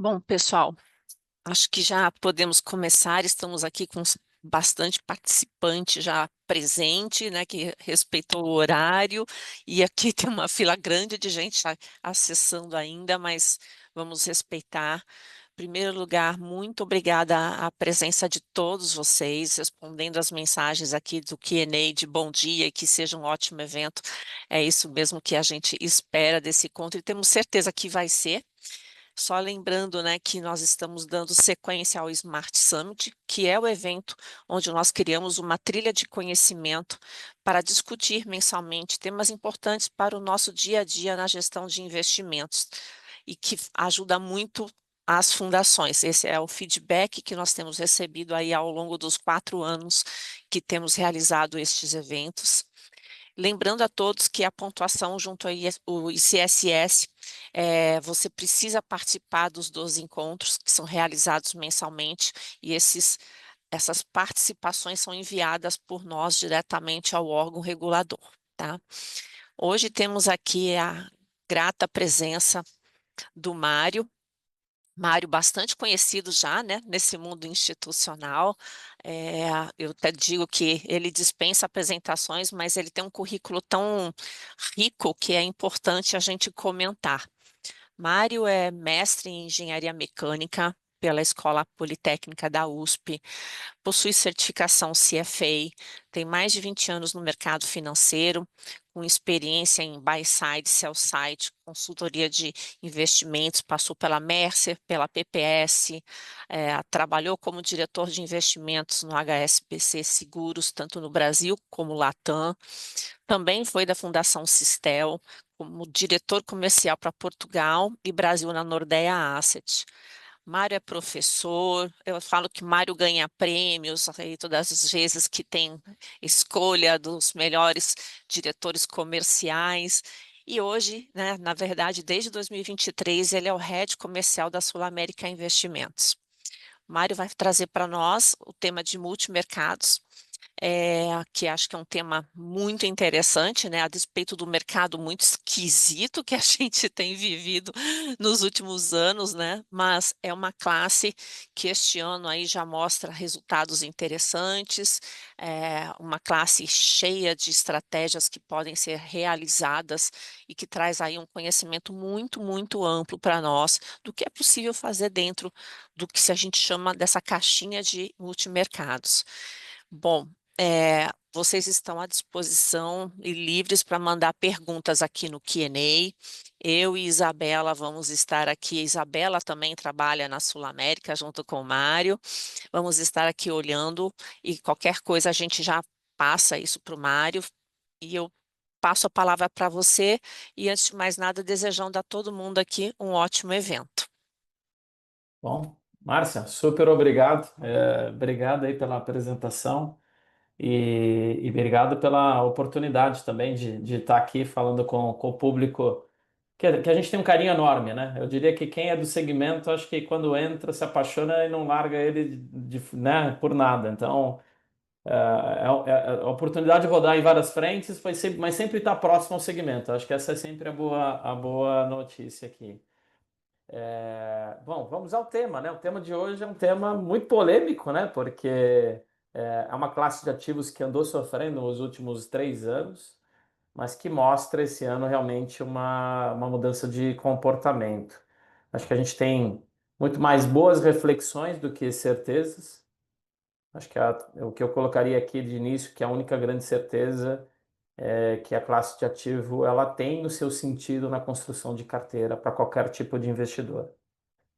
Bom, pessoal, acho que já podemos começar. Estamos aqui com bastante participante já presente, né, que respeitou o horário, e aqui tem uma fila grande de gente acessando ainda, mas vamos respeitar. Em primeiro lugar, muito obrigada à presença de todos vocês, respondendo as mensagens aqui do Q&A de bom dia e que seja um ótimo evento. É isso mesmo que a gente espera desse encontro e temos certeza que vai ser. Só lembrando, né, que nós estamos dando sequência ao Smart Summit, que é o evento onde nós criamos uma trilha de conhecimento para discutir mensalmente temas importantes para o nosso dia a dia na gestão de investimentos e que ajuda muito as fundações. Esse é o feedback que nós temos recebido aí ao longo dos 4 anos que temos realizado estes eventos. Lembrando a todos que a pontuação junto ao ICSS, você precisa participar dos 12 encontros que são realizados mensalmente e essas participações são enviadas por nós diretamente ao órgão regulador, tá? Hoje temos aqui a grata presença do Mário. Mário, bastante conhecido já, né, nesse mundo institucional. É, eu até digo que ele dispensa apresentações, mas ele tem um currículo tão rico que é importante a gente comentar. Mário é mestre em engenharia mecânica pela Escola Politécnica da USP, possui certificação CFA, tem mais de 20 anos no mercado financeiro, com experiência em buy-side, sell-side, consultoria de investimentos, passou pela Mercer, pela PPS, trabalhou como diretor de investimentos no HSBC Seguros, tanto no Brasil como Latam, também foi da Fundação Sistel, como diretor comercial para Portugal e Brasil na Nordea Asset. Mário é professor, eu falo que Mário ganha prêmios aí todas as vezes que tem escolha dos melhores diretores comerciais. E hoje, né, na verdade, desde 2023, ele é o head comercial da Sul América Investimentos. Mário vai trazer para nós o tema de multimercados, que acho que é um tema muito interessante, né? A despeito do mercado muito esquisito que a gente tem vivido nos últimos anos, né? Mas é uma classe que este ano aí já mostra resultados interessantes, uma classe cheia de estratégias que podem ser realizadas e que traz aí um conhecimento muito, muito amplo para nós do que é possível fazer dentro do que se a gente chama dessa caixinha de multimercados. Bom, vocês estão à disposição e livres para mandar perguntas aqui no Q&A. Eu e Isabela vamos estar aqui. Isabela também trabalha na Sul América junto com o Mário. Vamos estar aqui olhando e qualquer coisa a gente já passa isso para o Mário e eu passo a palavra para você. E antes de mais nada, desejando a todo mundo aqui um ótimo evento. Bom, Márcia, super obrigado. Obrigado aí pela apresentação e obrigado pela oportunidade também de estar aqui falando com o público, que a gente tem um carinho enorme, né? Eu diria que quem é do segmento, acho que quando entra, se apaixona e não larga ele né, por nada. Então, a oportunidade de rodar em várias frentes, mas sempre estar próximo ao segmento. Acho que essa é sempre a boa notícia aqui. Bom, vamos ao tema, né? O tema de hoje é um tema muito polêmico, né? Porque é uma classe de ativos que andou sofrendo nos últimos 3 anos, mas que mostra esse ano realmente uma mudança de comportamento. Acho que a gente tem muito mais boas reflexões do que certezas. Acho que o que eu colocaria aqui de início, que a única grande certeza é que a classe de ativo ela tem o seu sentido na construção de carteira para qualquer tipo de investidor.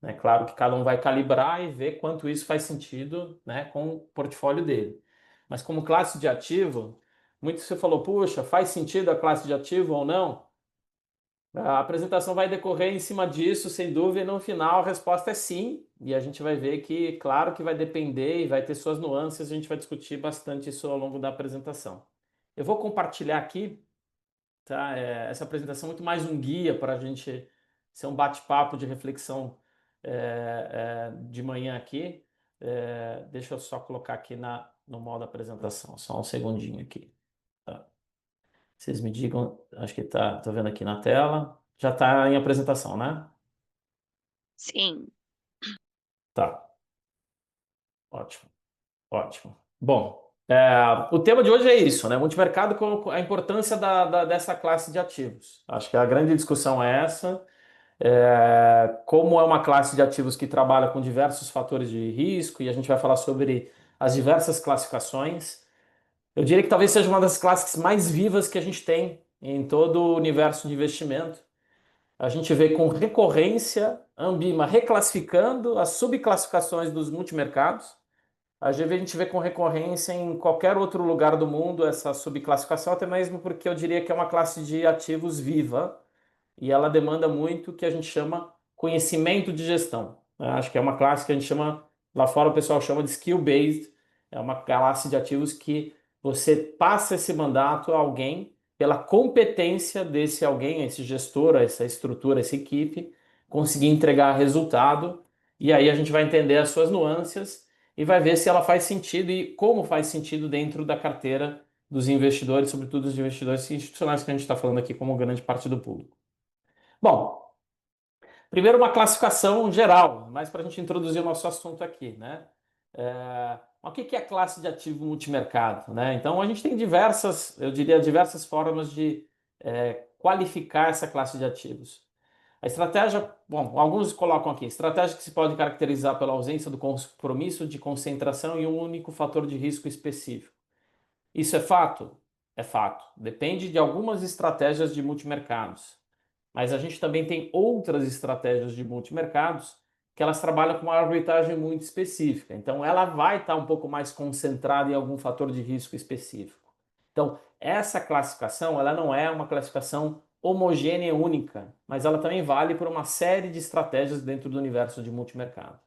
É claro que cada um vai calibrar e ver quanto isso faz sentido, né, com o portfólio dele. Mas como classe de ativo, muito você falou, puxa, faz sentido a classe de ativo ou não? A apresentação vai decorrer em cima disso, sem dúvida, e no final a resposta é sim. E a gente vai ver que, claro que vai depender e vai ter suas nuances, a gente vai discutir bastante isso ao longo da apresentação. Eu vou compartilhar aqui, tá? Essa apresentação é muito mais um guia para a gente ser um bate-papo de reflexão de manhã aqui. Deixa eu só colocar aqui no modo apresentação, só um segundinho aqui. Tá? Vocês me digam, acho que tá, tô vendo aqui na tela. Já está em apresentação, né? Sim. Tá, ótimo, ótimo. Bom, o tema de hoje é isso, né? Multimercado com a importância dessa classe de ativos. Acho que a grande discussão é essa. Como é uma classe de ativos que trabalha com diversos fatores de risco, e a gente vai falar sobre as diversas classificações. Eu diria que talvez seja uma das classes mais vivas que a gente tem em todo o universo de investimento. A gente vê com recorrência a Ambima reclassificando as subclassificações dos multimercados. A gente vê com recorrência em qualquer outro lugar do mundo essa subclassificação, até mesmo porque eu diria que é uma classe de ativos viva e ela demanda muito o que a gente chama conhecimento de gestão. Acho que é uma classe que a gente chama, lá fora o pessoal chama de skill-based, é uma classe de ativos que você passa esse mandato a alguém pela competência desse alguém, esse gestor, essa estrutura, essa equipe, conseguir entregar resultado, e aí a gente vai entender as suas nuances e vai ver se ela faz sentido e como faz sentido dentro da carteira dos investidores, sobretudo dos investidores institucionais que a gente está falando aqui como grande parte do público. Bom, primeiro uma classificação geral, mais para a gente introduzir o nosso assunto aqui, né? O que é a classe de ativo multimercado, né? Então a gente tem diversas, eu diria, diversas formas de qualificar essa classe de ativos. A estratégia, bom, alguns colocam aqui, estratégia que se pode caracterizar pela ausência do compromisso de concentração em um único fator de risco específico. Isso é fato? É fato. Depende de algumas estratégias de multimercados. Mas a gente também tem outras estratégias de multimercados que elas trabalham com uma arbitragem muito específica. Então, ela vai estar um pouco mais concentrada em algum fator de risco específico. Então, essa classificação, ela não é uma classificação homogênea e única, mas ela também vale por uma série de estratégias dentro do universo de multimercado.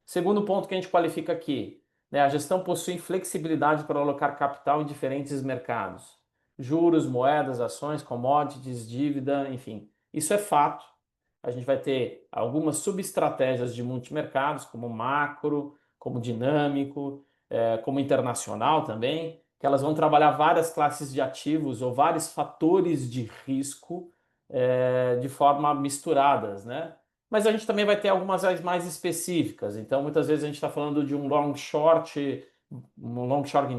Segundo ponto que a gente qualifica aqui, né, a gestão possui flexibilidade para alocar capital em diferentes mercados. Juros, moedas, ações, commodities, dívida, enfim. Isso é fato. A gente vai ter algumas subestratégias de multimercados, como macro, como dinâmico, como internacional também, que elas vão trabalhar várias classes de ativos ou vários fatores de risco de forma misturadas, né? Mas a gente também vai ter algumas mais específicas. Então, muitas vezes a gente está falando de um long short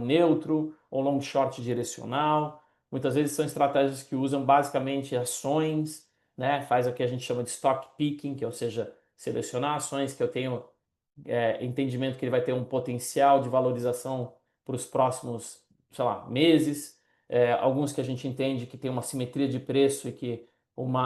neutro ou long short direcional. Muitas vezes são estratégias que usam basicamente ações, né? Faz o que a gente chama de stock picking, que é, ou seja, selecionar ações que eu tenho entendimento que ele vai ter um potencial de valorização para os próximos, sei lá, meses. Alguns que a gente entende que tem uma simetria de preço e que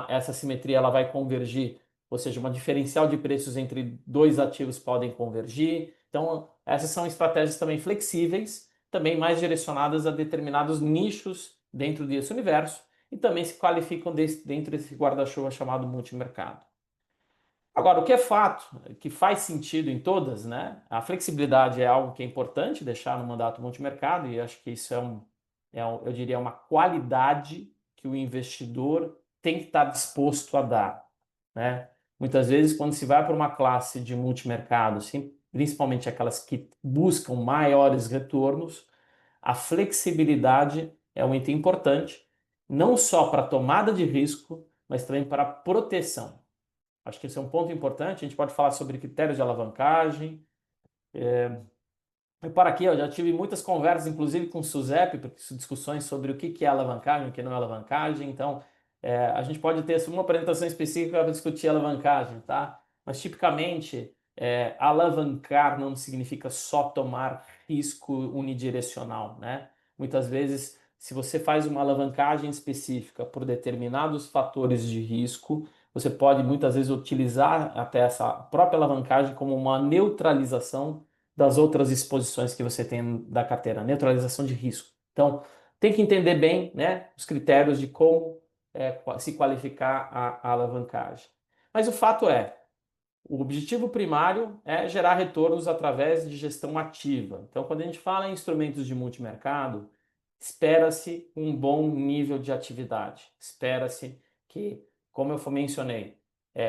essa simetria ela vai convergir, ou seja, uma diferencial de preços entre dois ativos podem convergir. Então, essas são estratégias também flexíveis, também mais direcionadas a determinados nichos dentro desse universo e também se qualificam dentro desse guarda-chuva chamado multimercado. Agora, o que é fato, que faz sentido em todas, né? A flexibilidade é algo que é importante deixar no mandato multimercado e acho que isso eu diria, uma qualidade que o investidor tem que estar disposto a dar, né? Muitas vezes, quando se vai para uma classe de multimercado, assim, principalmente aquelas que buscam maiores retornos, a flexibilidade é um item importante, não só para tomada de risco, mas também para proteção. Acho que esse é um ponto importante. A gente pode falar sobre critérios de alavancagem. Para aqui, eu já tive muitas conversas, inclusive com o SUSEP, discussões sobre o que é alavancagem, o que não é alavancagem. Então, a gente pode ter uma apresentação específica para discutir alavancagem, tá? Mas, tipicamente, alavancar não significa só tomar risco unidirecional, né? Muitas vezes, se você faz uma alavancagem específica por determinados fatores de risco, você pode muitas vezes utilizar até essa própria alavancagem como uma neutralização das outras exposições que você tem da carteira, neutralização de risco. Então, tem que entender bem, né, os critérios de como se qualificar a alavancagem. Mas o fato é, o objetivo primário é gerar retornos através de gestão ativa. Então, quando a gente fala em instrumentos de multimercado, espera-se um bom nível de atividade. Espera-se que, como eu mencionei,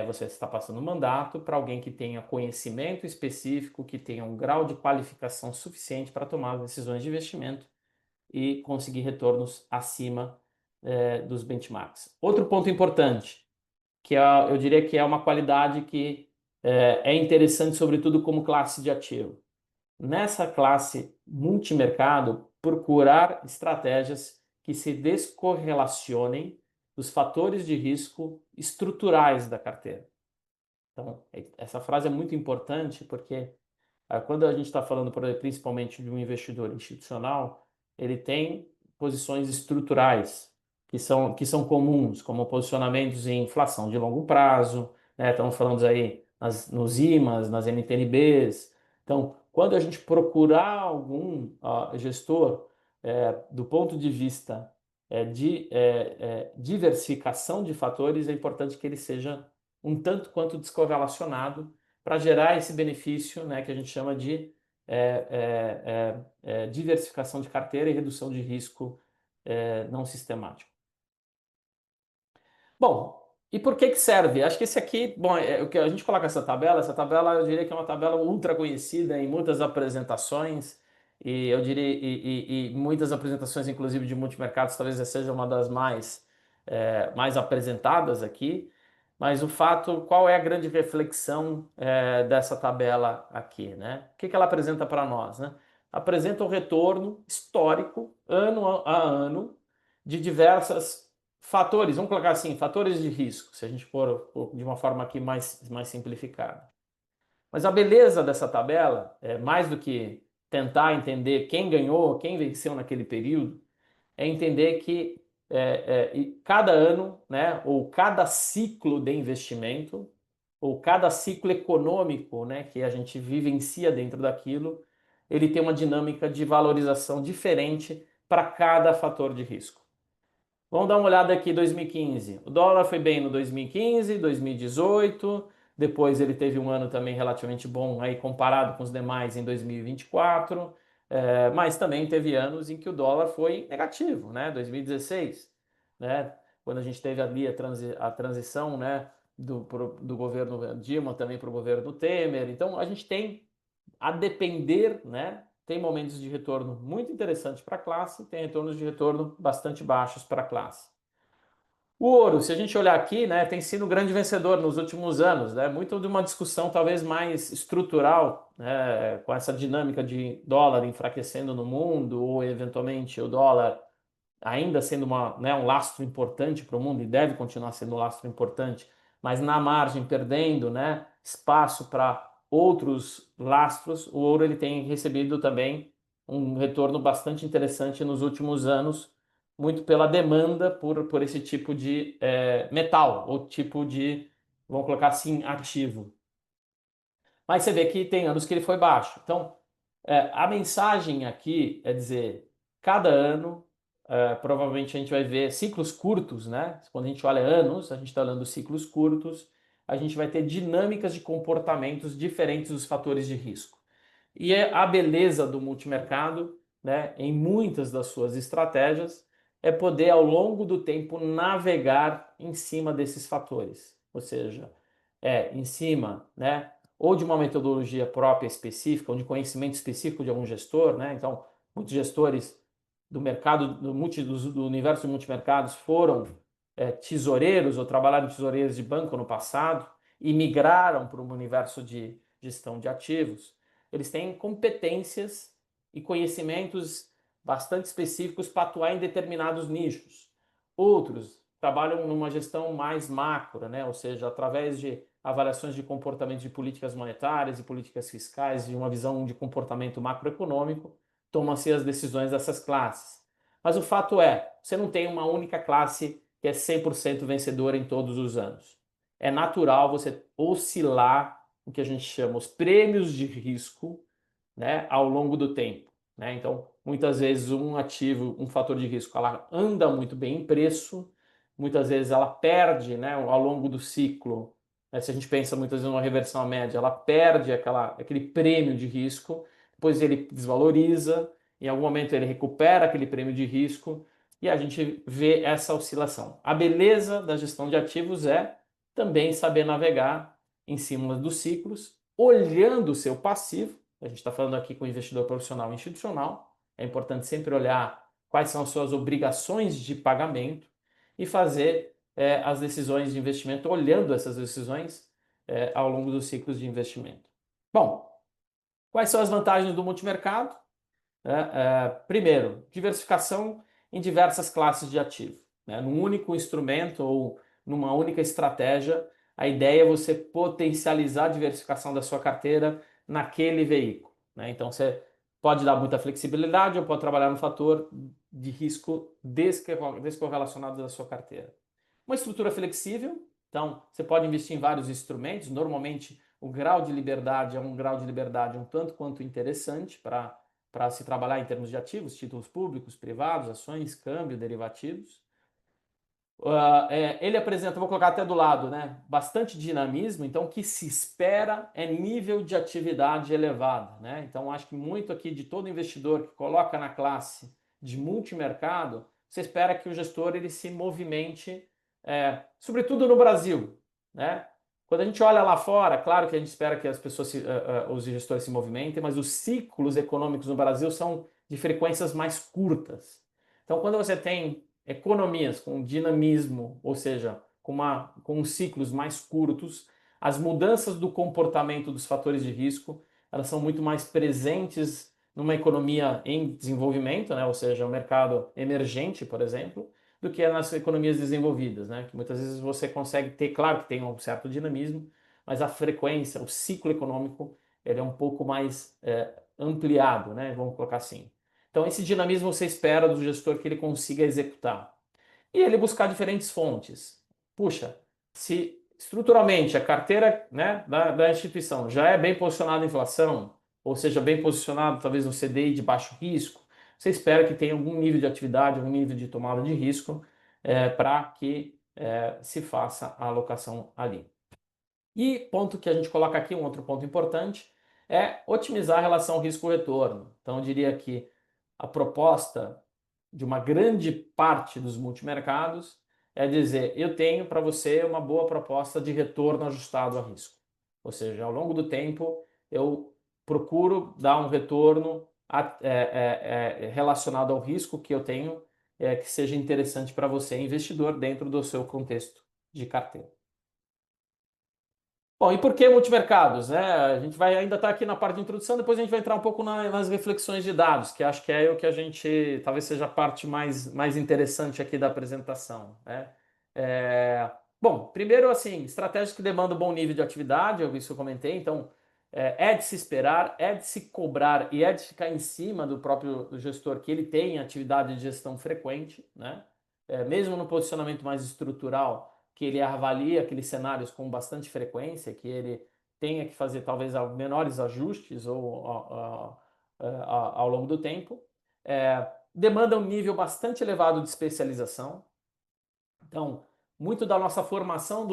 você está passando um mandato para alguém que tenha conhecimento específico, que tenha um grau de qualificação suficiente para tomar decisões de investimento e conseguir retornos acima dos benchmarks. Outro ponto importante, que eu diria que é uma qualidade que é interessante, sobretudo, como classe de ativo. Nessa classe multimercado, procurar estratégias que se descorrelacionem dos fatores de risco estruturais da carteira. Então, essa frase é muito importante porque quando a gente está falando, principalmente de um investidor institucional, ele tem posições estruturais que são comuns, como posicionamentos em inflação de longo prazo, né? Estamos falando aí nos IMAs, nas NTNBs. Então, quando a gente procurar algum gestor, do ponto de vista de diversificação de fatores, é importante que ele seja um tanto quanto descorrelacionado para gerar esse benefício, né, que a gente chama de diversificação de carteira e redução de risco não sistemático. Bom, e por que serve? Acho que esse aqui, bom, o que a gente coloca essa tabela eu diria que é uma tabela ultra conhecida em muitas apresentações, e eu diria, e muitas apresentações, inclusive de multimercados, talvez essa seja uma das mais apresentadas aqui. Mas o fato, qual é a grande reflexão dessa tabela aqui, né? O que ela apresenta para nós, né? Apresenta o retorno histórico, ano a ano, de diversos fatores, vamos colocar assim, fatores de risco, se a gente for de uma forma aqui mais simplificada. Mas a beleza dessa tabela, mais do que tentar entender quem ganhou, quem venceu naquele período, é entender que cada ano, né, ou cada ciclo de investimento, ou cada ciclo econômico, né, que a gente vivencia dentro daquilo, ele tem uma dinâmica de valorização diferente para cada fator de risco. Vamos dar uma olhada aqui 2015. O dólar foi bem no 2015, 2018, depois ele teve um ano também relativamente bom aí comparado com os demais em 2024, mas também teve anos em que o dólar foi negativo, né? 2016, né? Quando a gente teve ali a transição, né, do governo Dilma também para o governo Temer. Então a gente tem, a depender, né? Tem momentos de retorno muito interessantes para a classe, tem retornos de retorno bastante baixos para a classe. O ouro, se a gente olhar aqui, né, tem sido um grande vencedor nos últimos anos, né, muito de uma discussão talvez mais estrutural, né, com essa dinâmica de dólar enfraquecendo no mundo, ou eventualmente o dólar ainda sendo um lastro importante para o mundo, e deve continuar sendo um lastro importante, mas na margem perdendo, né, espaço para outros lastros, o ouro ele tem recebido também um retorno bastante interessante nos últimos anos, muito pela demanda por esse tipo de metal, ou tipo de, vamos colocar assim, ativo. Mas você vê que tem anos que ele foi baixo. Então, a mensagem aqui é dizer, cada ano, provavelmente a gente vai ver ciclos curtos, né? Quando a gente olha anos, a gente está olhando ciclos curtos, a gente vai ter dinâmicas de comportamentos diferentes dos fatores de risco. E a beleza do multimercado, né, em muitas das suas estratégias, é poder, ao longo do tempo, navegar em cima desses fatores. Ou seja, em cima, né, ou de uma metodologia própria específica, ou de conhecimento específico de algum gestor, né? Então, muitos gestores do mercado, do universo de multimercados foram tesoureiros ou trabalharam tesoureiros de banco no passado e migraram para um universo de gestão de ativos. Eles têm competências e conhecimentos bastante específicos para atuar em determinados nichos. Outros trabalham numa gestão mais macro, né? Ou seja, através de avaliações de comportamento de políticas monetárias e políticas fiscais, de uma visão de comportamento macroeconômico, tomam-se as decisões dessas classes. Mas o fato é, você não tem uma única classe que é 100% vencedora em todos os anos. É natural você oscilar o que a gente chama os prêmios de risco, né, ao longo do tempo, né? Então, muitas vezes um ativo, um fator de risco, ela anda muito bem em preço, muitas vezes ela perde, né, ao longo do ciclo, né? Se a gente pensa muitas vezes numa reversão à média, ela perde aquele prêmio de risco, depois ele desvaloriza, em algum momento ele recupera aquele prêmio de risco e a gente vê essa oscilação. A beleza da gestão de ativos é também saber navegar em cima dos ciclos, olhando o seu passivo. A gente está falando aqui com investidor profissional e institucional. É importante sempre olhar quais são as suas obrigações de pagamento e fazer as decisões de investimento olhando essas decisões ao longo dos ciclos de investimento. Bom, quais são as vantagens do multimercado? Primeiro, diversificação em diversas classes de ativo. Né? Num único instrumento ou numa única estratégia, a ideia é você potencializar a diversificação da sua carteira naquele veículo. Né? Então, você pode dar muita flexibilidade ou pode trabalhar no fator de risco descorrelacionado da sua carteira. Uma estrutura flexível, então você pode investir em vários instrumentos. Normalmente, o grau de liberdade é um grau de liberdade um tanto quanto interessante para se trabalhar em termos de ativos, títulos públicos, privados, ações, câmbio, derivativos. Ele apresenta, vou colocar até do lado, né, bastante dinamismo, então o que se espera é nível de atividade elevado. Né? Então acho que muito aqui de todo investidor que coloca na classe de multimercado, você espera que o gestor ele se movimente, sobretudo no Brasil. Né? Quando a gente olha lá fora, claro que a gente espera que as pessoas, os gestores se movimentem, mas os ciclos econômicos no Brasil são de frequências mais curtas. Então quando você tem economias com dinamismo, ou seja, com ciclos mais curtos, as mudanças do comportamento dos fatores de risco, elas são muito mais presentes numa economia em desenvolvimento, né, ou seja, o mercado emergente, por exemplo, do que nas economias desenvolvidas, né, que muitas vezes você consegue ter, claro que tem um certo dinamismo, mas a frequência, o ciclo econômico, ele é um pouco mais ampliado, né, vamos colocar assim. Então, esse dinamismo você espera do gestor que ele consiga executar. E ele buscar diferentes fontes. Puxa, se estruturalmente a carteira, né, da instituição já é bem posicionada em inflação, ou seja, bem posicionado talvez no CDI de baixo risco, você espera que tenha algum nível de atividade, algum nível de tomada de risco para que se faça a alocação ali. E ponto que a gente coloca aqui, um outro ponto importante, é otimizar a relação risco-retorno. Então, eu diria que a proposta de uma grande parte dos multimercados é dizer, eu tenho para você uma boa proposta de retorno ajustado a risco. Ou seja, ao longo do tempo, eu procuro dar um retorno relacionado ao risco que eu tenho, que seja interessante para você, investidor, dentro do seu contexto de carteira. Bom, e por que multimercados? Né? A gente vai ainda estar aqui na parte de introdução, depois a gente vai entrar um pouco nas reflexões de dados, que acho que é o que a gente, talvez seja a parte mais interessante aqui da apresentação. Né? Bom, primeiro, assim, estratégias que demandam bom nível de atividade, isso eu comentei, então é de se esperar, é de se cobrar e é de ficar em cima do próprio gestor que ele tem atividade de gestão frequente, né? Mesmo no posicionamento mais estrutural, que ele avalie aqueles cenários com bastante frequência, que ele tenha que fazer talvez menores ajustes ao longo do tempo. Demanda um nível bastante elevado de especialização. Então, muito da nossa formação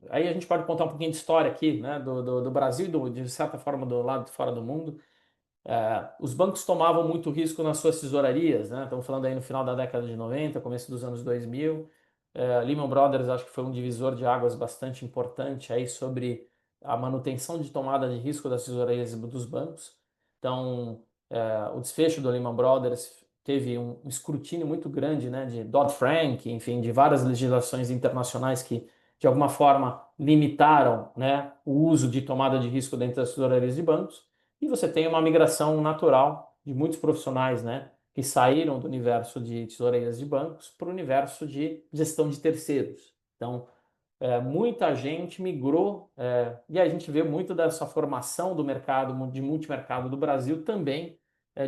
aí a gente pode contar um pouquinho de história aqui, né, do Brasil e de certa forma do lado de fora do mundo. Os bancos tomavam muito risco nas suas tesourarias, né? Estamos falando aí no final da década de 90, começo dos anos 2000. Lehman Brothers acho que foi um divisor de águas bastante importante aí sobre a manutenção de tomada de risco das tesourarias dos bancos. Então, o desfecho do Lehman Brothers teve um escrutínio muito grande, né, de Dodd-Frank, enfim, de várias legislações internacionais que, de alguma forma, limitaram, né, o uso de tomada de risco dentro das tesourarias de bancos. E você tem uma migração natural de muitos profissionais, né, que saíram do universo de tesourarias de bancos para o universo de gestão de terceiros. Então, muita gente migrou, e a gente vê muito dessa formação do mercado, de multimercado do Brasil também,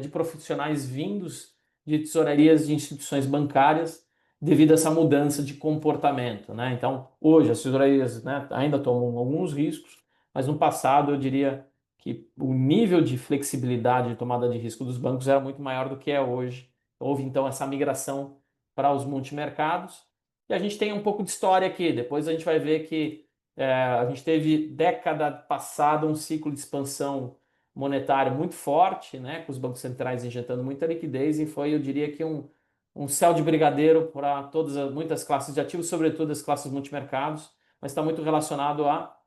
de profissionais vindos de tesourarias de instituições bancárias devido a essa mudança de comportamento. Né? Então, hoje as tesourarias, né, ainda tomam alguns riscos, mas no passado eu diria que o nível de flexibilidade de tomada de risco dos bancos era muito maior do que é hoje. Houve então essa migração para os multimercados. E a gente tem um pouco de história aqui. Depois a gente vai ver que a gente teve década passada um ciclo de expansão monetária muito forte, né, com os bancos centrais injetando muita liquidez, e foi, eu diria que um céu de brigadeiro para muitas classes de ativos, sobretudo as classes multimercados, mas está muito relacionado a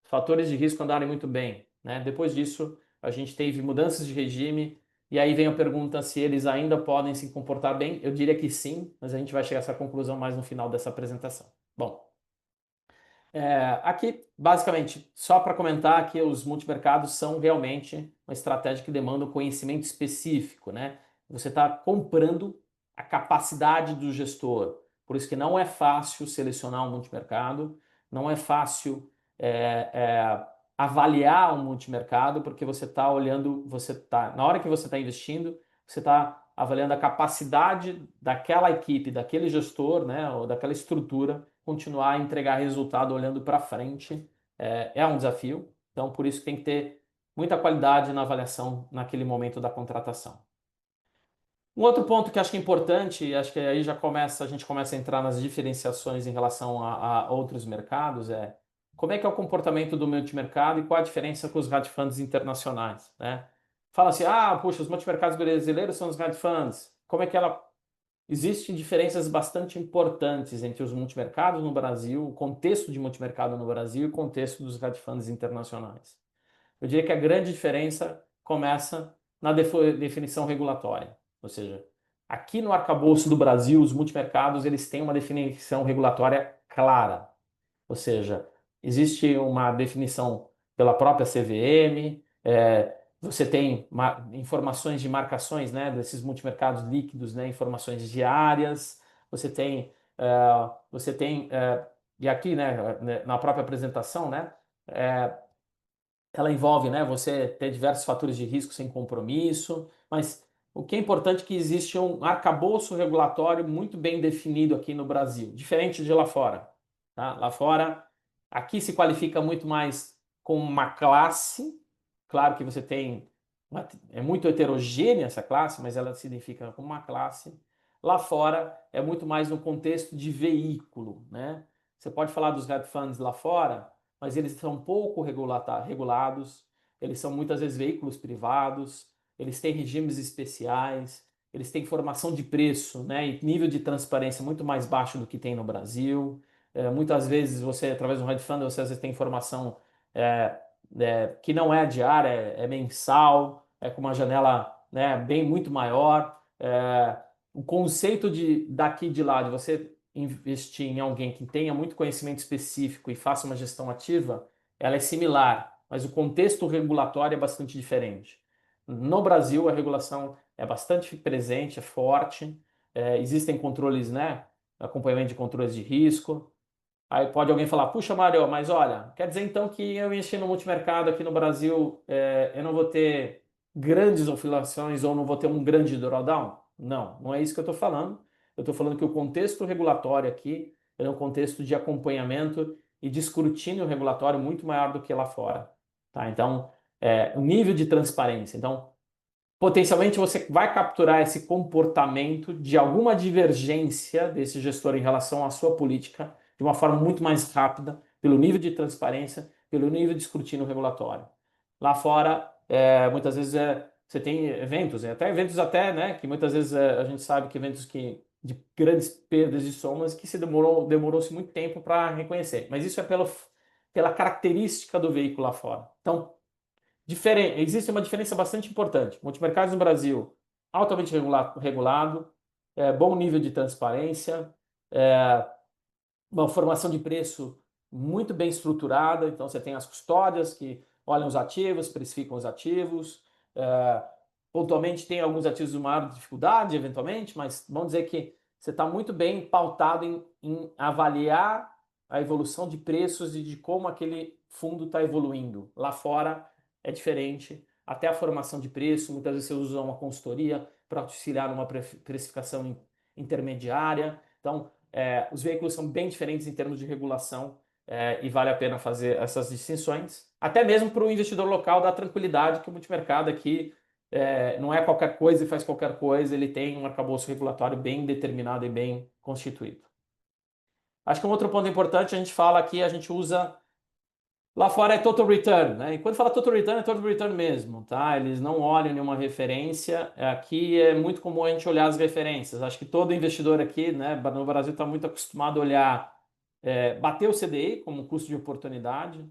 fatores de risco andarem muito bem. Né? Depois disso, a gente teve mudanças de regime, e aí vem a pergunta se eles ainda podem se comportar bem. Eu diria que sim, mas a gente vai chegar a essa conclusão mais no final dessa apresentação. Bom, Aqui, basicamente, só para comentar que os multimercados são realmente uma estratégia que demanda um conhecimento específico, né? Você está comprando a capacidade do gestor. Por isso que não é fácil selecionar um multimercado, não é fácil é, é, avaliar um multimercado, porque você está olhando, na hora que você está investindo, você está avaliando a capacidade daquela equipe, daquele gestor, né, ou daquela estrutura continuar a entregar resultado olhando para frente. É um desafio, então por isso tem que ter muita qualidade na avaliação naquele momento da contratação. Um outro ponto que acho que é importante, acho que aí a gente começa a entrar nas diferenciações em relação a outros mercados, como é que é o comportamento do multimercado e qual a diferença com os hedge funds internacionais, né? Fala assim, puxa, os multimercados brasileiros são os hedge funds. Como é que ela existem diferenças bastante importantes entre os multimercados no Brasil, o contexto de multimercado no Brasil e o contexto dos hedge funds internacionais. Eu diria que a grande diferença começa na definição regulatória, ou seja, aqui no arcabouço do Brasil, os multimercados eles têm uma definição regulatória clara, ou seja, existe uma definição pela própria CVM, você tem informações de marcações, né, desses multimercados líquidos, né, informações diárias, você tem, e aqui, né, na própria apresentação, né, ela envolve, né, você ter diversos fatores de risco sem compromisso, mas o que é importante é que existe um arcabouço regulatório muito bem definido aqui no Brasil, diferente de lá fora. Tá? Lá fora, aqui se qualifica muito mais como uma classe, claro que você tem, é muito heterogênea essa classe, mas ela se identifica como uma classe. Lá fora é muito mais no contexto de veículo, né? Você pode falar dos hedge funds lá fora, mas eles são pouco regulados, eles são muitas vezes veículos privados, eles têm regimes especiais, eles têm formação de preço, né, e nível de transparência muito mais baixo do que tem no Brasil. Muitas vezes você, através do hedge fund, você às vezes tem informação que não é diária, é mensal, é com uma janela, né, bem muito maior. O conceito daqui de lá, de você investir em alguém que tenha muito conhecimento específico e faça uma gestão ativa, ela é similar, mas o contexto regulatório é bastante diferente. No Brasil, a regulação é bastante presente, é forte, existem controles, né? Acompanhamento de controles de risco. Aí pode alguém falar, puxa, Mário, mas olha, quer dizer então que eu investir no multimercado aqui no Brasil, eu não vou ter grandes oscilações ou não vou ter um grande drawdown? Não, não é isso que eu estou falando. Eu estou falando que o contexto regulatório aqui é um contexto de acompanhamento e de escrutínio regulatório muito maior do que lá fora. Tá? Então, o nível de transparência. Então, potencialmente você vai capturar esse comportamento de alguma divergência desse gestor em relação à sua política de uma forma muito mais rápida, pelo nível de transparência, pelo nível de escrutínio regulatório. Lá fora, muitas vezes você tem eventos, até eventos até, né, que muitas vezes a gente sabe que eventos que de grandes perdas de somas que se demorou-se muito tempo para reconhecer. Mas isso é pela característica do veículo lá fora. Então, existe uma diferença bastante importante. Multimercados no Brasil, altamente regulado, bom nível de transparência, é, uma formação de preço muito bem estruturada. Então, você tem as custódias que olham os ativos, precificam os ativos. Pontualmente, tem alguns ativos de maior dificuldade, eventualmente, mas vamos dizer que você está muito bem pautado em avaliar a evolução de preços e de como aquele fundo está evoluindo. Lá fora é diferente. Até a formação de preço, muitas vezes você usa uma consultoria para auxiliar numa precificação intermediária. Então, os veículos são bem diferentes em termos de regulação e vale a pena fazer essas distinções. Até mesmo para o investidor local dar tranquilidade que o multimercado aqui não é qualquer coisa e faz qualquer coisa, ele tem um arcabouço regulatório bem determinado e bem constituído. Acho que um outro ponto importante, a gente fala aqui, a gente usa lá fora é total return, né? E quando fala total return, é total return mesmo, tá? Eles não olham nenhuma referência. Aqui é muito comum a gente olhar as referências. Acho que todo investidor aqui, né, no Brasil está muito acostumado a olhar, bater o CDI como custo de oportunidade.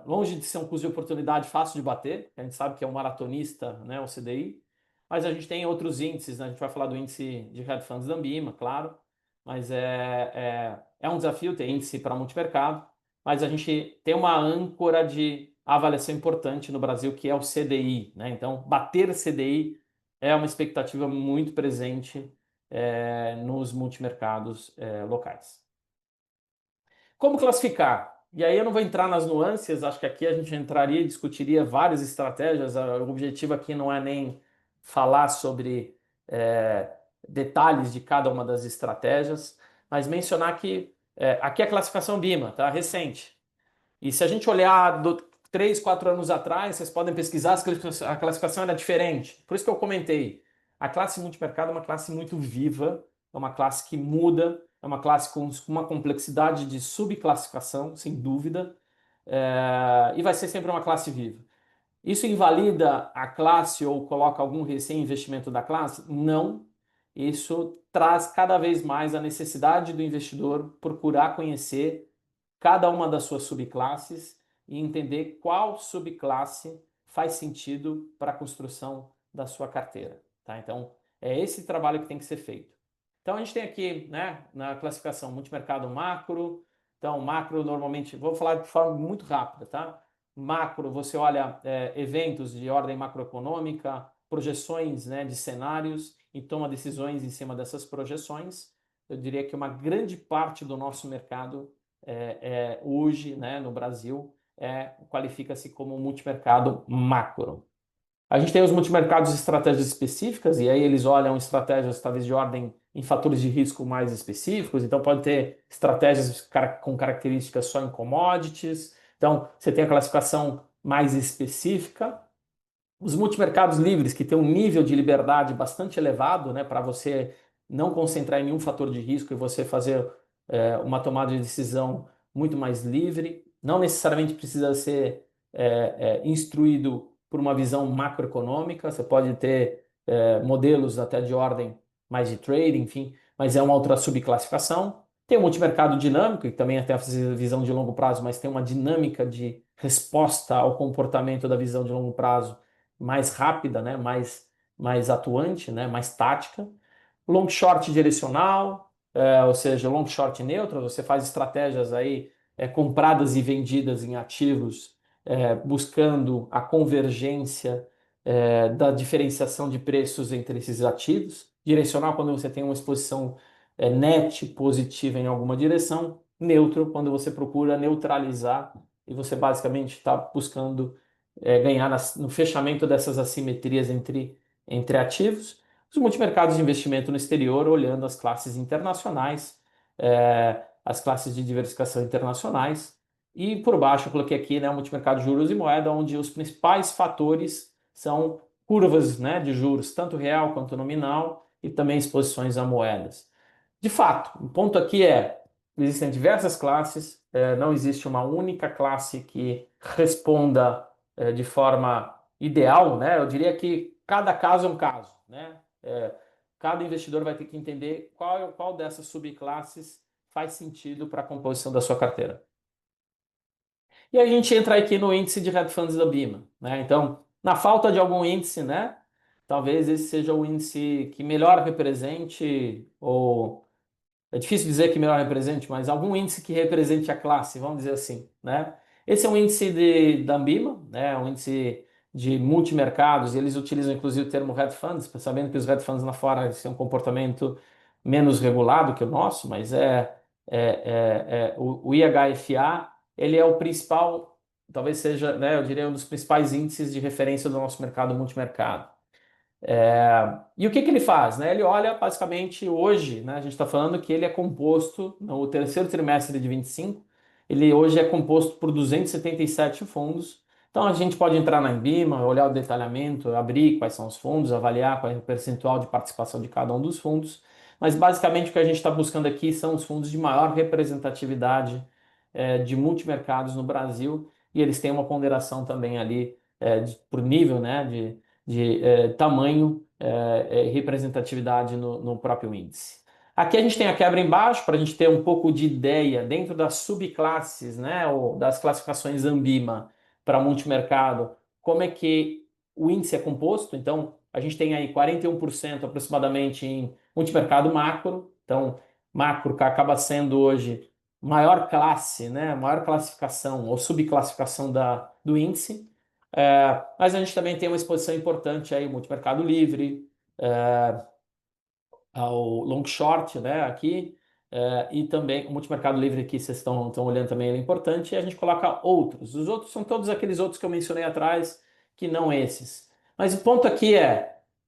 Longe de ser um custo de oportunidade fácil de bater, a gente sabe que é um maratonista, né, o CDI. Mas a gente tem outros índices, né? A gente vai falar do índice de hedge funds da Ambima, claro. mas é um desafio ter índice para multimercado, mas a gente tem uma âncora de avaliação importante no Brasil, que é o CDI, né? Então, bater CDI é uma expectativa muito presente nos multimercados locais. Como classificar? E aí eu não vou entrar nas nuances, acho que aqui a gente entraria e discutiria várias estratégias. O objetivo aqui não é nem falar sobre detalhes de cada uma das estratégias, mas mencionar que aqui é a classificação BIMA, tá? Recente. E se a gente olhar 3, 4 anos atrás, vocês podem pesquisar, a classificação era diferente. Por isso que eu comentei. A classe multimercado é uma classe muito viva, é uma classe que muda, é uma classe com uma complexidade de subclassificação, sem dúvida, e vai ser sempre uma classe viva. Isso invalida a classe ou coloca algum recém-investimento da classe? Não. Isso traz cada vez mais a necessidade do investidor procurar conhecer cada uma das suas subclasses e entender qual subclasse faz sentido para a construção da sua carteira. Tá? Então, é esse trabalho que tem que ser feito. Então, a gente tem aqui, né, na classificação multimercado macro. Então, macro normalmente, vou falar de forma muito rápida, tá? Macro, você olha eventos de ordem macroeconômica, projeções, né, de cenários e toma decisões em cima dessas projeções. Eu diria que uma grande parte do nosso mercado hoje, né, no Brasil, qualifica-se como multimercado macro. A gente tem os multimercados de estratégias específicas, e aí eles olham estratégias talvez de ordem em fatores de risco mais específicos, então pode ter estratégias com características só em commodities, então você tem a classificação mais específica. Os multimercados livres, que tem um nível de liberdade bastante elevado, né, para você não concentrar em nenhum fator de risco e você fazer uma tomada de decisão muito mais livre. Não necessariamente precisa ser instruído por uma visão macroeconômica, você pode ter modelos até de ordem mais de trading, enfim, mas é uma outra subclassificação. Tem o multimercado dinâmico, que também tem a visão de longo prazo, mas tem uma dinâmica de resposta ao comportamento da visão de longo prazo mais rápida, né? mais atuante, né? mais tática. Long short direcional, ou seja, long short neutro, você faz estratégias aí compradas e vendidas em ativos, buscando a convergência da diferenciação de preços entre esses ativos. Direcional, quando você tem uma exposição net positiva em alguma direção. Neutro, quando você procura neutralizar e você basicamente está buscando ganhar no fechamento dessas assimetrias entre ativos. Os multimercados de investimento no exterior, olhando as classes internacionais, as classes de diversificação internacionais. E por baixo eu coloquei aqui, né, o multimercado de juros e moeda, onde os principais fatores são curvas, né, de juros, tanto real quanto nominal, e também exposições a moedas. De fato, o ponto aqui existem diversas classes, não existe uma única classe que responda de forma ideal, né? Eu diria que cada caso é um caso, né? Cada investidor vai ter que entender qual dessas subclasses faz sentido para a composição da sua carteira. E aí a gente entra aqui no índice de hedge funds da BIMA, né? Então, na falta de algum índice, né? Talvez esse seja o índice que melhor represente, ou é difícil dizer que melhor represente, mas algum índice que represente a classe, vamos dizer assim, né? Esse é um índice da Ambima, né? Um índice de multimercados, e eles utilizam inclusive o termo hedge funds, sabendo que os hedge funds lá fora eles têm um comportamento menos regulado que o nosso, mas o IHFA, ele é o principal, talvez seja, né, eu diria, um dos principais índices de referência do nosso mercado multimercado. E o que ele faz? Né? Ele olha basicamente hoje, né, a gente está falando que ele é composto, no terceiro trimestre de 25, ele hoje é composto por 277 fundos. Então a gente pode entrar na Ambima, olhar o detalhamento, abrir quais são os fundos, avaliar qual é o percentual de participação de cada um dos fundos. Mas basicamente o que a gente está buscando aqui são os fundos de maior representatividade de multimercados no Brasil, e eles têm uma ponderação também ali por nível, né, de tamanho e representatividade no próprio índice. Aqui a gente tem a quebra embaixo para a gente ter um pouco de ideia dentro das subclasses, né, ou das classificações Ambima para multimercado, como é que o índice é composto. Então, a gente tem aí 41% aproximadamente em multimercado macro. Então, macro, que acaba sendo hoje maior classe, né, maior classificação ou subclassificação do índice. Mas a gente também tem uma exposição importante aí, multimercado livre, é, ao long short, né, aqui, e também o multimercado livre aqui, vocês estão olhando também, ele é importante, e a gente coloca outros. Os outros são todos aqueles outros que eu mencionei atrás, que não esses. Mas o ponto aqui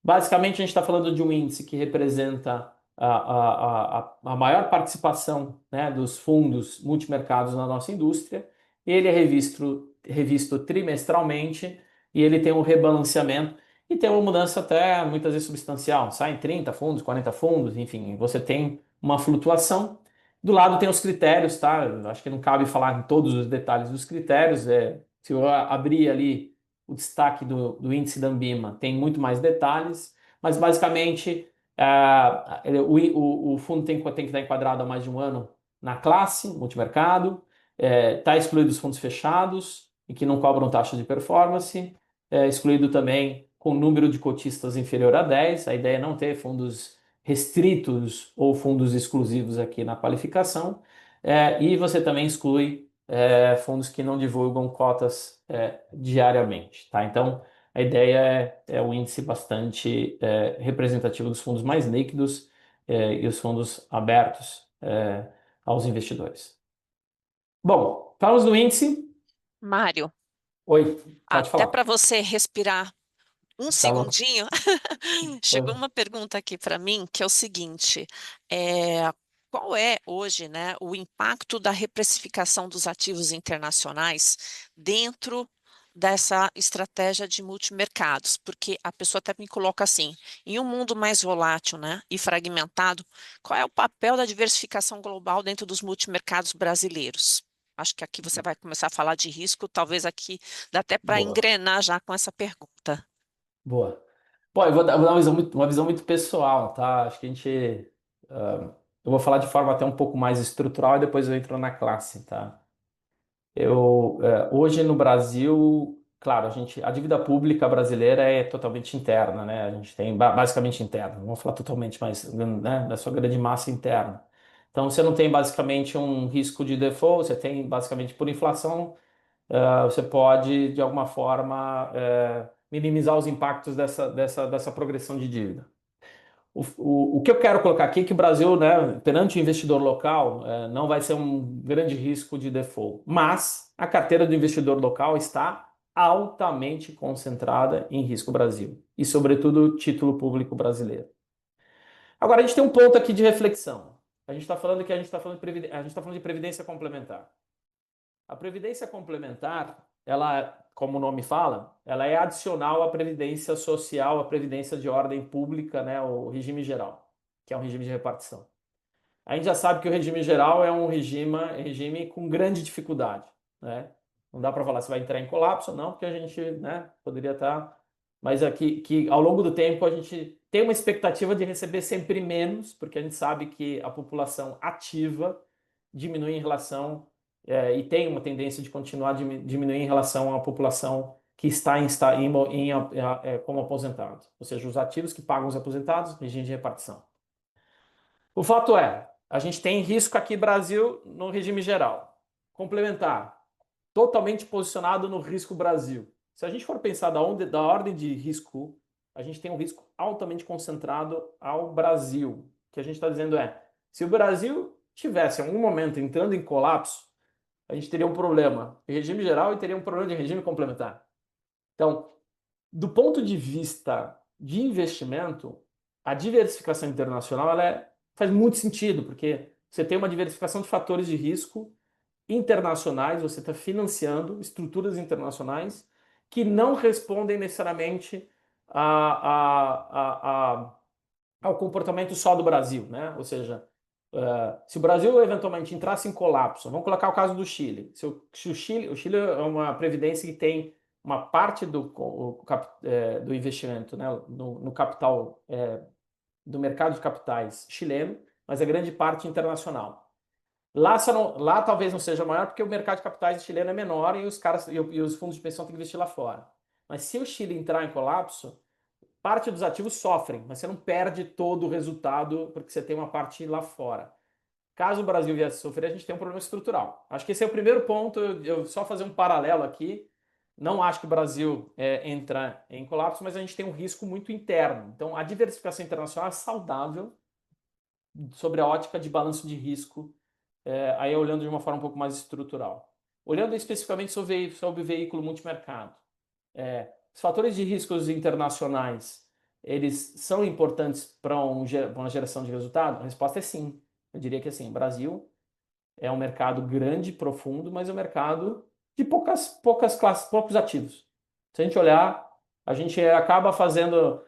basicamente, a gente está falando de um índice que representa a maior participação, né, dos fundos multimercados na nossa indústria. Ele é revisto trimestralmente e ele tem um rebalanceamento e tem uma mudança até muitas vezes substancial. Saem 30 fundos, 40 fundos, enfim, você tem uma flutuação. Do lado tem os critérios, tá? Acho que não cabe falar em todos os detalhes dos critérios. Se eu abrir ali o destaque do índice da Ambima, tem muito mais detalhes, mas basicamente o fundo tem que estar enquadrado há mais de um ano na classe, multimercado, está excluído os fundos fechados e que não cobram taxa de performance, excluído também com número de cotistas inferior a 10. A ideia é não ter fundos restritos ou fundos exclusivos aqui na qualificação. E você também exclui fundos que não divulgam cotas diariamente. Tá? Então, a ideia é um índice bastante representativo dos fundos mais líquidos e os fundos abertos aos investidores. Bom, falamos do índice. Mário, Oi, pode até falar. para você respirar um Tá louco. segundinho, chegou uma pergunta aqui para mim que é o seguinte: qual é hoje, né, o impacto da reprecificação dos ativos internacionais dentro dessa estratégia de multimercados? Porque a pessoa até me coloca assim, em um mundo mais volátil, né, e fragmentado, qual é o papel da diversificação global dentro dos multimercados brasileiros? Acho que aqui você vai começar a falar de risco, talvez aqui dá até para Boa, engrenar já com essa pergunta. boa. Bom, eu vou dar uma visão muito pessoal, tá? Acho que eu vou falar de forma até um pouco mais estrutural e depois eu entro na classe, tá? Hoje no Brasil, claro, a dívida pública brasileira é totalmente interna, né? A gente tem basicamente interna, não vou falar totalmente, mas né, na sua grande massa interna. Então você não tem basicamente um risco de default, você tem basicamente por inflação, você pode de alguma forma minimizar os impactos dessa progressão de dívida. O que eu quero colocar aqui é que o Brasil, né, perante o investidor local, não vai ser um grande risco de default, mas a carteira do investidor local está altamente concentrada em risco Brasil e, sobretudo, título público brasileiro. Agora, a gente tem um ponto aqui de reflexão. A gente está falando que a gente está falando de previdência complementar. A previdência complementar, ela, como o nome fala, ela é adicional à previdência social, à previdência de ordem pública, né, o regime geral, que é um regime de repartição. A gente já sabe que o regime geral é um regime com grande dificuldade, né? Não dá para falar se vai entrar em colapso ou não, porque a gente, né, poderia estar, mas aqui que ao longo do tempo a gente tem uma expectativa de receber sempre menos, porque a gente sabe que a população ativa diminui em relação e tem uma tendência de continuar diminuir em relação à população que está como aposentado, ou seja, os ativos que pagam os aposentados, regime de repartição. O fato é, a gente tem risco aqui Brasil no regime geral. Complementar, totalmente posicionado no risco Brasil. Se a gente for pensar da ordem de risco, a gente tem um risco altamente concentrado ao Brasil. O que a gente está dizendo se o Brasil tivesse em algum momento entrando em colapso, a gente teria um problema de regime geral e teria um problema de regime complementar. Então, do ponto de vista de investimento, a diversificação internacional faz muito sentido, porque você tem uma diversificação de fatores de risco internacionais, você está financiando estruturas internacionais que não respondem necessariamente ao comportamento só do Brasil, né? Ou seja, se o Brasil eventualmente entrasse em colapso, vamos colocar o caso do Chile. Se o Chile é uma previdência que tem uma parte do investimento, né, no capital do mercado de capitais chileno, mas a grande parte internacional. Lá talvez não seja maior porque o mercado de capitais chileno é menor e os fundos de pensão têm que investir lá fora. Mas se o Chile entrar em colapso, parte dos ativos sofrem, mas você não perde todo o resultado porque você tem uma parte lá fora. caso o Brasil viesse a sofrer, a gente tem um problema estrutural. Acho que esse é o primeiro ponto. Eu só fazer um paralelo aqui. Não acho que o Brasil entra em colapso, mas a gente tem um risco muito interno. Então, a diversificação internacional é saudável sobre a ótica de balanço de risco, aí olhando de uma forma um pouco mais estrutural. Olhando especificamente sobre o veículo multimercado. Os fatores de riscos internacionais, eles são importantes para uma geração de resultado? A resposta é sim. Eu diria que assim, o Brasil é um mercado grande, profundo, mas é um mercado de poucas classes, poucos ativos. Se a gente olhar, a gente acaba fazendo,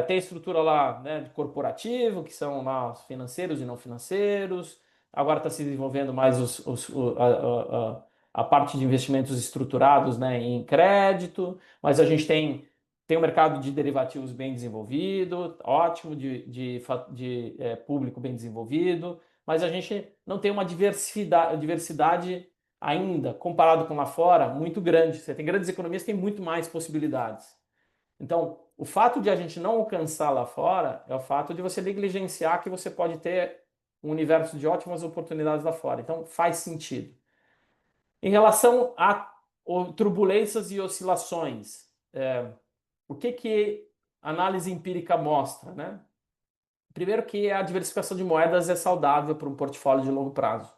tem estrutura lá, né, de corporativo, que são lá os financeiros e não financeiros. Agora está se desenvolvendo mais a parte de investimentos estruturados, né, em crédito, mas a gente tem um mercado de derivativos bem desenvolvido, ótimo, de público bem desenvolvido, mas a gente não tem uma diversidade ainda, comparado com lá fora, muito grande. Você tem grandes economias que têm muito mais possibilidades. Então, o fato de a gente não alcançar lá fora é o fato de você negligenciar que você pode ter um universo de ótimas oportunidades lá fora. Então, faz sentido. Em relação a turbulências e oscilações, o que a análise empírica mostra, né? Primeiro que a diversificação de moedas é saudável para um portfólio de longo prazo,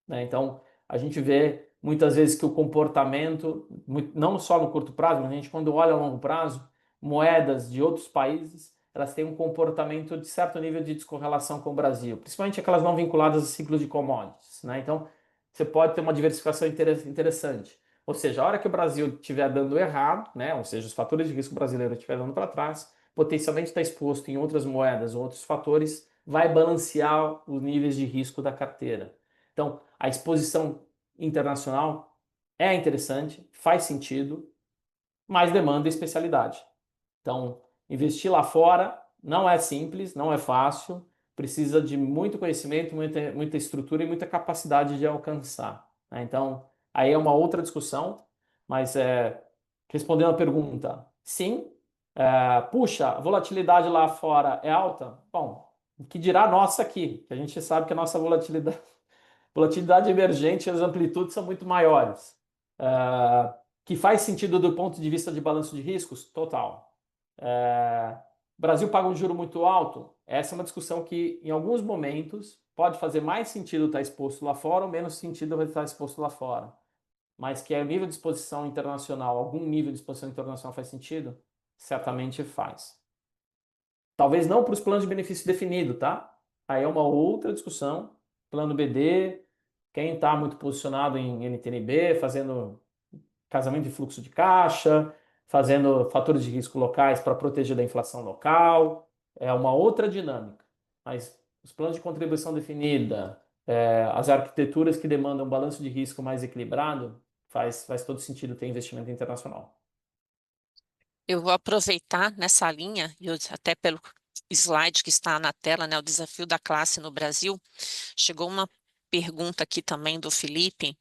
né? Então, a gente vê muitas vezes que o comportamento, não só no curto prazo, mas a gente quando olha a longo prazo, moedas de outros países, elas têm um comportamento de certo nível de descorrelação com o Brasil, principalmente aquelas não vinculadas a ciclos de commodities, né? Então, você pode ter uma diversificação interessante. Ou seja, a hora que o Brasil estiver dando errado, né? Ou seja, os fatores de risco brasileiro estiverem dando para trás, potencialmente está exposto em outras moedas ou outros fatores, vai balancear os níveis de risco da carteira. Então, a exposição internacional é interessante, faz sentido, mas demanda especialidade. Então, investir lá fora não é simples, não é fácil, precisa de muito conhecimento, muita estrutura e muita capacidade de alcançar, né? Então, aí é uma outra discussão, mas respondendo a pergunta, sim. Puxa, a volatilidade lá fora é alta? Bom, o que dirá a nossa aqui? Que a gente sabe que a nossa volatilidade emergente e as amplitudes são muito maiores. Que faz sentido do ponto de vista de balanço de riscos? Total. O Brasil paga um juro muito alto? Essa é uma discussão que, em alguns momentos, pode fazer mais sentido estar exposto lá fora ou menos sentido estar exposto lá fora. Mas que o nível de exposição internacional, algum nível de exposição internacional faz sentido? Certamente faz. Talvez não para os planos de benefício definido, tá? Aí é uma outra discussão. Plano BD, quem está muito posicionado em NTNB, fazendo casamento de fluxo de caixa, fazendo fatores de risco locais para proteger da inflação local, é uma outra dinâmica. Mas os planos de contribuição definida, as arquiteturas que demandam um balanço de risco mais equilibrado, faz todo sentido ter investimento internacional. Eu vou aproveitar nessa linha, e até pelo slide que está na tela, né, o desafio da classe no Brasil. Chegou uma pergunta aqui também do Felipe,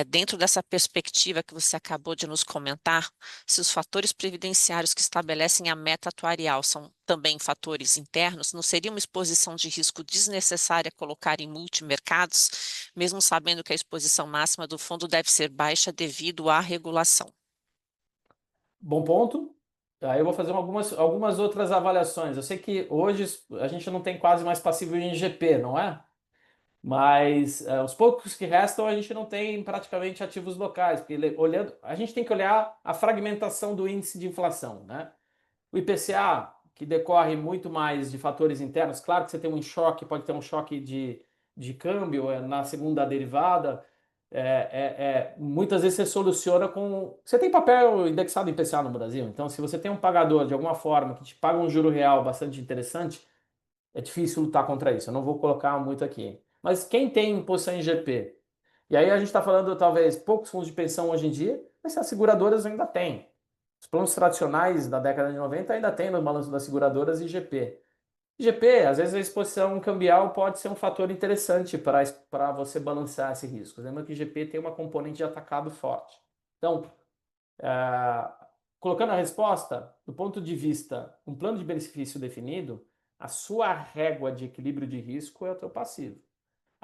dentro dessa perspectiva que você acabou de nos comentar, se os fatores previdenciários que estabelecem a meta atuarial são também fatores internos, não seria uma exposição de risco desnecessária colocar em multimercados, mesmo sabendo que a exposição máxima do fundo deve ser baixa devido à regulação? Bom ponto. Aí eu vou fazer algumas outras avaliações. Eu sei que hoje a gente não tem quase mais passivo em GP, não é? Mas os poucos que restam a gente não tem praticamente ativos locais, porque olhando, a gente tem que olhar a fragmentação do índice de inflação, né? O IPCA, que decorre muito mais de fatores internos, claro que você tem um choque, pode ter um choque de câmbio na segunda derivada, muitas vezes você soluciona com. Você tem papel indexado em IPCA no Brasil, então se você tem um pagador de alguma forma que te paga um juro real bastante interessante, é difícil lutar contra isso. Eu não vou colocar muito aqui. Mas quem tem posição em GP? E aí a gente está falando talvez poucos fundos de pensão hoje em dia, mas as seguradoras ainda têm. Os planos tradicionais da década de 90 ainda tem no balanço das seguradoras IGP. IGP, às vezes a exposição cambial pode ser um fator interessante para você balancear esse risco. Lembra que IGP tem uma componente de atacado forte. Então, colocando a resposta, do ponto de vista um plano de benefício definido, a sua régua de equilíbrio de risco é o teu passivo.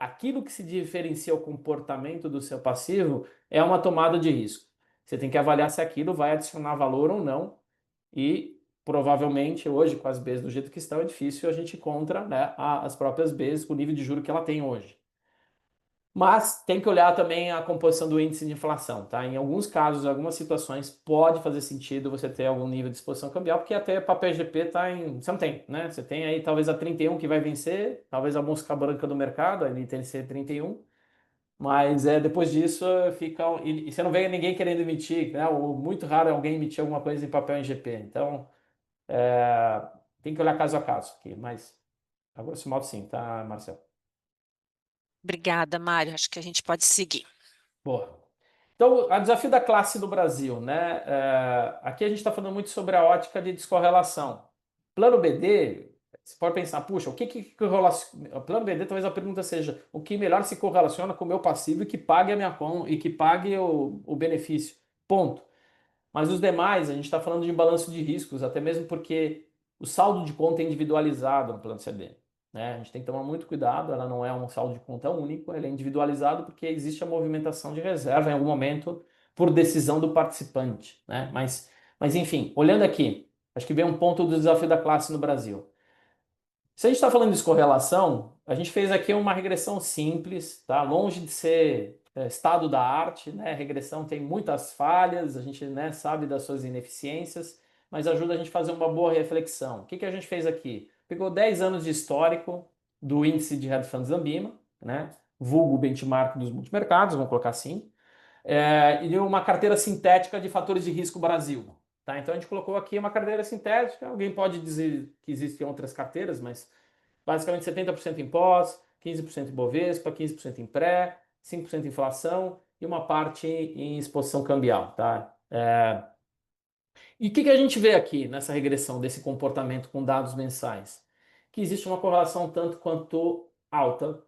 aquilo que se diferencia o comportamento do seu passivo é uma tomada de risco. Você tem que avaliar se aquilo vai adicionar valor ou não. E provavelmente hoje, com as Bs do jeito que estão, é difícil a gente encontra, né, as próprias Bs com o nível de juro que ela tem hoje. Mas tem que olhar também a composição do índice de inflação, tá? Em alguns casos, em algumas situações, pode fazer sentido você ter algum nível de exposição cambial, porque até papel GP está em. Você não tem, né? Você tem aí talvez a 31 que vai vencer, talvez a mosca branca do mercado, a NTNC 31, mas depois disso fica. E você não vê ninguém querendo emitir, né? Ou muito raro alguém emitir alguma coisa em papel em GP. Então, tem que olhar caso a caso aqui, mas a grosso modo sim, tá, Marcelo? Obrigada, Mário. Acho que a gente pode seguir. Boa. Então, o desafio da classe no Brasil, né? Aqui a gente está falando muito sobre a ótica de descorrelação. Plano BD, você pode pensar, puxa, o que correlaciona? Plano BD, talvez a pergunta seja o que melhor se correlaciona com o meu passivo e que pague a minha conta e que pague o benefício. Ponto. Mas os demais, a gente está falando de balanço de riscos, até mesmo porque o saldo de conta é individualizado no plano CD. Né? A gente tem que tomar muito cuidado, ela não é um saldo de conta único, ele é individualizado porque existe a movimentação de reserva em algum momento por decisão do participante. Né? Mas enfim, olhando aqui, acho que vem um ponto do desafio da classe no Brasil. Se a gente está falando de descorrelação, a gente fez aqui uma regressão simples, tá? Longe de ser estado da arte, né? A regressão tem muitas falhas, a gente, né, sabe das suas ineficiências, mas ajuda a gente a fazer uma boa reflexão. O que que a gente fez aqui? Pegou 10 anos de histórico do índice de Hedge Funds Ambima, né? Vulgo benchmark dos multimercados, vamos colocar assim, e uma carteira sintética de fatores de risco Brasil. Tá? Então a gente colocou aqui uma carteira sintética, alguém pode dizer que existem outras carteiras, mas basicamente 70% em pós, 15% em Bovespa, 15% em pré, 5% em inflação e uma parte em exposição cambial. Tá? E o que a gente vê aqui nessa regressão desse comportamento com dados mensais? Que existe uma correlação tanto quanto alta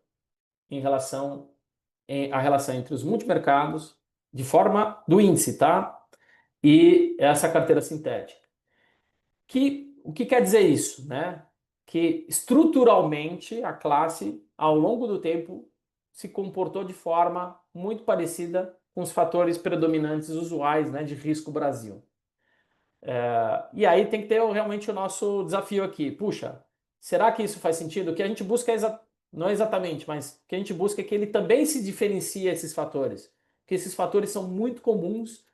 em relação a relação entre os multimercados, de forma do índice, tá? E essa carteira sintética. O que quer dizer isso, né? Que estruturalmente a classe, ao longo do tempo, se comportou de forma muito parecida com os fatores predominantes usuais, né, de risco Brasil. E aí tem que ter realmente o nosso desafio aqui. Puxa, será que isso faz sentido? O que a gente busca não é exatamente, mas o que a gente busca é que ele também se diferencie esses fatores. Que esses fatores são muito comuns.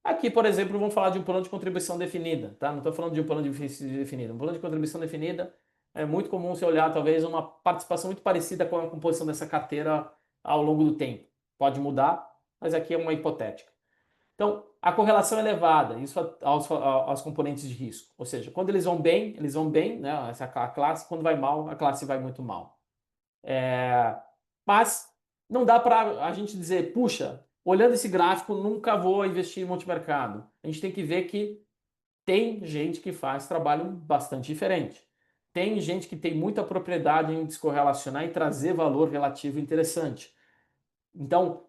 Aqui, por exemplo, vamos falar de um plano de contribuição definida, tá? Não estou falando de um plano de benefício definido. Um plano de contribuição definida é muito comum você olhar, talvez, uma participação muito parecida com a composição dessa carteira ao longo do tempo. Pode mudar, mas aqui é uma hipotética. Então, a correlação é elevada, isso aos componentes de risco. Ou seja, quando eles vão bem, né? Essa a classe, quando vai mal, a classe vai muito mal. Mas não dá para a gente dizer, puxa, olhando esse gráfico, nunca vou investir em multimercado. A gente tem que ver que tem gente que faz trabalho bastante diferente. Tem gente que tem muita propriedade em descorrelacionar e trazer valor relativo interessante. Então,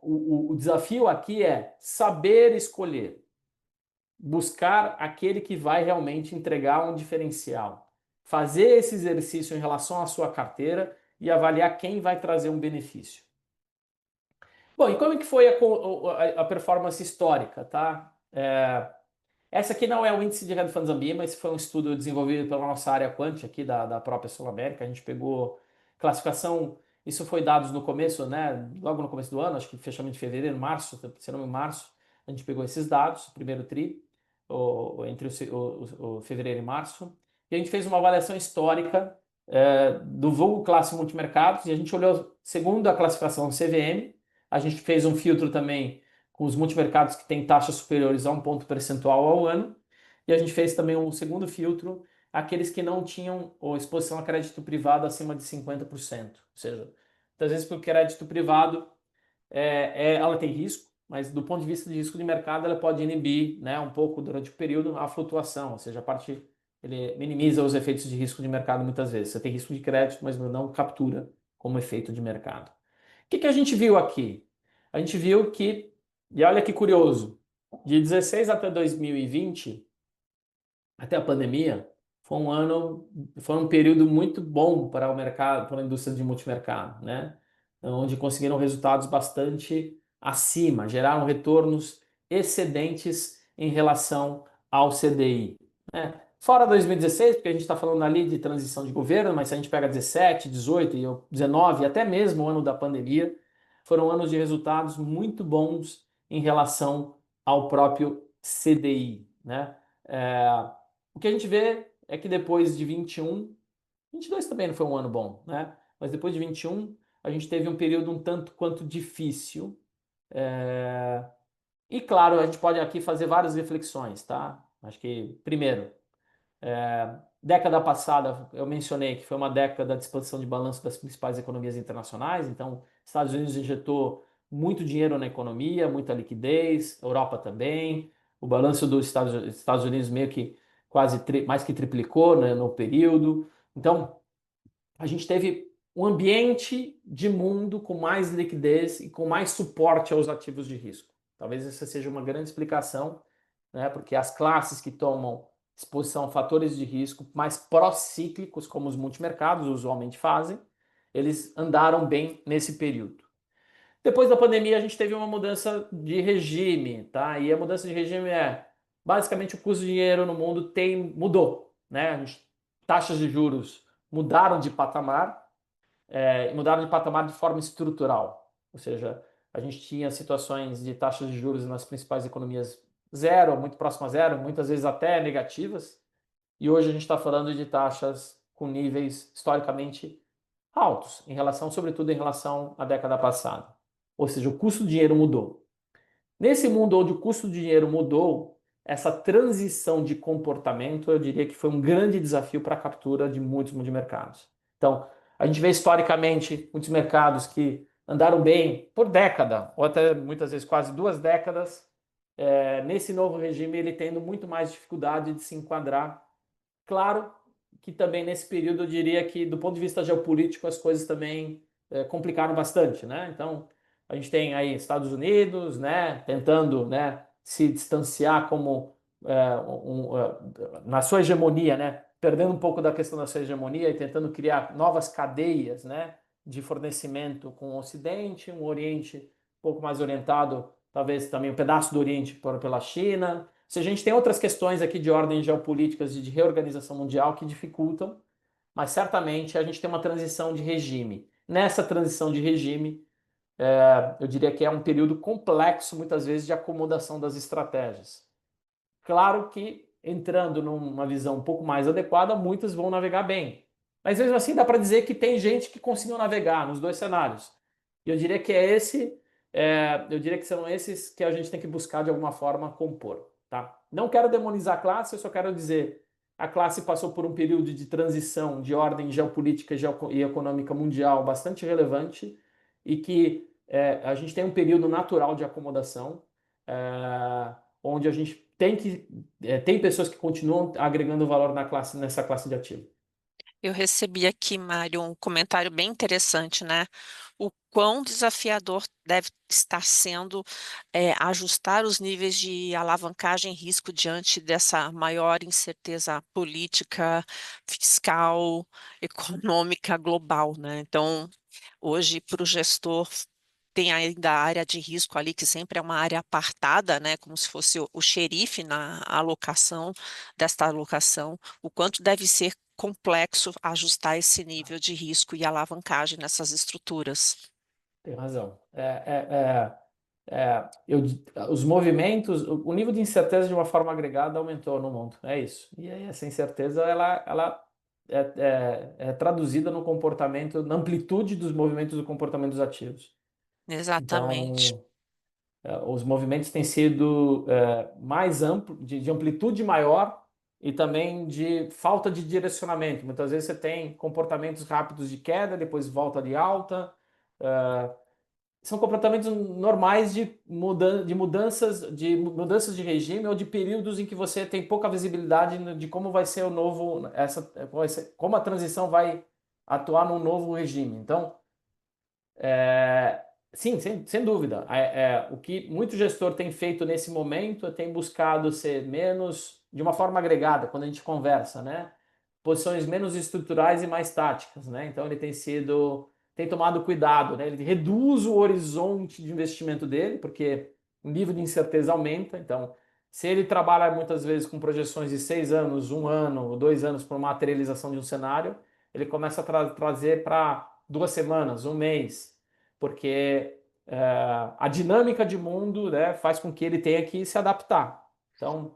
o desafio aqui é saber escolher, buscar aquele que vai realmente entregar um diferencial, fazer esse exercício em relação à sua carteira e avaliar quem vai trazer um benefício. Bom, e como é que foi a performance histórica, tá? Essa aqui não é o índice de Red Funds Ambima, esse foi um estudo desenvolvido pela nossa área quant aqui da própria Sul América. A gente pegou classificação, isso foi dados no começo, né? Logo no começo do ano, acho que fechamento de fevereiro, março, se não me engano, março, a gente pegou esses dados, o primeiro tri, entre o fevereiro e março, e a gente fez uma avaliação histórica do vulgo classe multimercados, e a gente olhou segundo a classificação CVM, a gente fez um filtro também com os multimercados que têm taxas superiores a um ponto percentual ao ano. E a gente fez também um segundo filtro, aqueles que não tinham exposição a crédito privado acima de 50%. Ou seja, muitas vezes porque o crédito privado ela tem risco, mas do ponto de vista de risco de mercado, ela pode inibir, né, um pouco durante o período a flutuação, ou seja, a parte ele minimiza os efeitos de risco de mercado muitas vezes. Você tem risco de crédito, mas não captura como efeito de mercado. O que a gente viu aqui? A gente viu que, e olha que curioso, de 16 até 2020, até a pandemia, foi um período muito bom para o mercado, para a indústria de multimercado, né? Onde conseguiram resultados bastante acima, geraram retornos excedentes em relação ao CDI, né? Fora 2016, porque a gente está falando ali de transição de governo, mas se a gente pega 17, 18 e 19, até mesmo o ano da pandemia, foram anos de resultados muito bons em relação ao próprio CDI, né? É, o que a gente vê é que depois de 21, 22 também não foi um ano bom, né? Mas depois de 21, a gente teve um período um tanto quanto difícil. É, e claro, a gente pode aqui fazer várias reflexões, tá? Acho que, primeiro, década passada, eu mencionei que foi uma década de expansão de balanço das principais economias internacionais, então, Estados Unidos injetou muito dinheiro na economia, muita liquidez, Europa também, o balanço dos Estados Unidos meio que mais que triplicou, né, no período. Então, a gente teve um ambiente de mundo com mais liquidez e com mais suporte aos ativos de risco. Talvez essa seja uma grande explicação, né? Porque as classes que tomam exposição a fatores de risco mais procíclicos, como os multimercados usualmente fazem, eles andaram bem nesse período. Depois da pandemia, a gente teve uma mudança de regime, tá? E a mudança de regime é basicamente o custo de dinheiro no mundo mudou, né? Taxas de juros mudaram de patamar, e mudaram de patamar de forma estrutural. Ou seja, a gente tinha situações de taxas de juros nas principais economias zero, muito próximo a zero, muitas vezes até negativas. E hoje a gente está falando de taxas com níveis historicamente altos, sobretudo em relação à década passada. Ou seja, o custo do dinheiro mudou. Nesse mundo onde o custo do dinheiro mudou, essa transição de comportamento, eu diria que foi um grande desafio para a captura de muitos mercados. Então, a gente vê historicamente muitos mercados que andaram bem por década, ou até muitas vezes quase 2 décadas, nesse novo regime ele tendo muito mais dificuldade de se enquadrar. Claro que também nesse período eu diria que do ponto de vista geopolítico as coisas também complicaram bastante, né? Então a gente tem aí Estados Unidos, né, tentando, né, se distanciar como na sua hegemonia, né, perdendo um pouco da questão da sua hegemonia e tentando criar novas cadeias, né, de fornecimento com o Ocidente, um Oriente um pouco mais orientado, talvez também um pedaço do Oriente pela China. Se a gente tem outras questões aqui de ordem geopolíticas e de reorganização mundial que dificultam, mas certamente a gente tem uma transição de regime. Nessa transição de regime, eu diria que é um período complexo, muitas vezes, de acomodação das estratégias. Claro que, entrando numa visão um pouco mais adequada, muitas vão navegar bem. Mas mesmo assim, dá para dizer que tem gente que conseguiu navegar nos dois cenários. E eu diria que eu diria que são esses que a gente tem que buscar de alguma forma compor, tá? Não quero demonizar a classe, eu só quero dizer a classe passou por um período de transição de ordem geopolítica e econômica mundial bastante relevante e que a gente tem um período natural de acomodação, onde a gente tem pessoas que continuam agregando valor nessa classe de ativo. Eu recebi aqui, Mário, um comentário bem interessante, né? O quão desafiador deve estar sendo ajustar os níveis de alavancagem e risco diante dessa maior incerteza política, fiscal, econômica global, né? Então, hoje, para o gestor, tem ainda a área de risco ali, que sempre é uma área apartada, né? Como se fosse o xerife na alocação desta alocação, o quanto deve ser complexo ajustar esse nível de risco e alavancagem nessas estruturas. Tem razão. Os movimentos, o nível de incerteza de uma forma agregada aumentou no mundo. É isso. E aí essa incerteza ela é traduzida no comportamento, na amplitude dos movimentos do comportamento dos ativos. Exatamente. Então, os movimentos têm sido mais amplos, de amplitude maior e também de falta de direcionamento. Muitas vezes você tem comportamentos rápidos de queda, depois volta de alta. São comportamentos normais de mudanças de regime ou de períodos em que você tem pouca visibilidade de como vai ser como a transição vai atuar num novo regime. Então, sim, sem dúvida. O que muito gestor tem feito nesse momento é tem buscado ser menos de uma forma agregada, quando a gente conversa, né? posições menos estruturais e mais táticas, né? Então ele tem tomado cuidado, né? Ele reduz o horizonte de investimento dele, porque o nível de incerteza aumenta. Então, se ele trabalha muitas vezes com projeções de 6 anos, 1 ano, 2 anos para materialização de um cenário, ele começa a trazer para 2 semanas, um mês, porque a dinâmica de mundo, né, faz com que ele tenha que se adaptar. Então,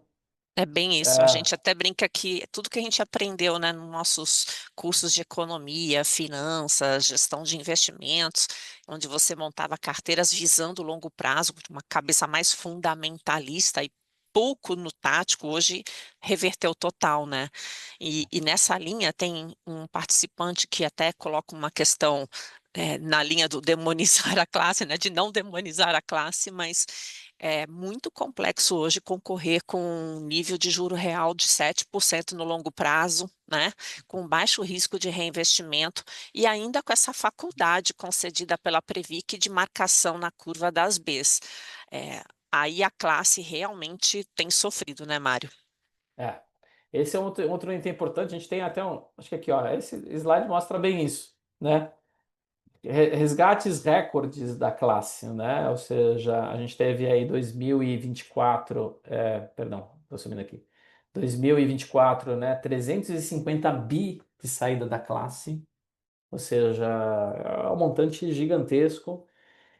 É bem isso. A é, gente até brinca que tudo que a gente aprendeu, né, nos nossos cursos de economia, finanças, gestão de investimentos, onde você montava carteiras visando o longo prazo, com uma cabeça mais fundamentalista e pouco no tático, hoje reverteu total, né? E nessa linha tem um participante que até coloca uma questão na linha do demonizar a classe, né, de não demonizar a classe, mas é muito complexo hoje concorrer com um nível de juro real de 7% no longo prazo, né, com baixo risco de reinvestimento e ainda com essa faculdade concedida pela Previc de marcação na curva das Bs. É, aí a classe realmente tem sofrido, né, Mário? é. Esse é outro item importante. A gente tem até um. Acho que aqui, ó. Esse slide mostra bem isso, né? Resgates recordes da classe, né? Ou seja, a gente teve aí 2024, perdão, estou subindo aqui. 2024, né? 350 bi de saída da classe, ou seja, é um montante gigantesco.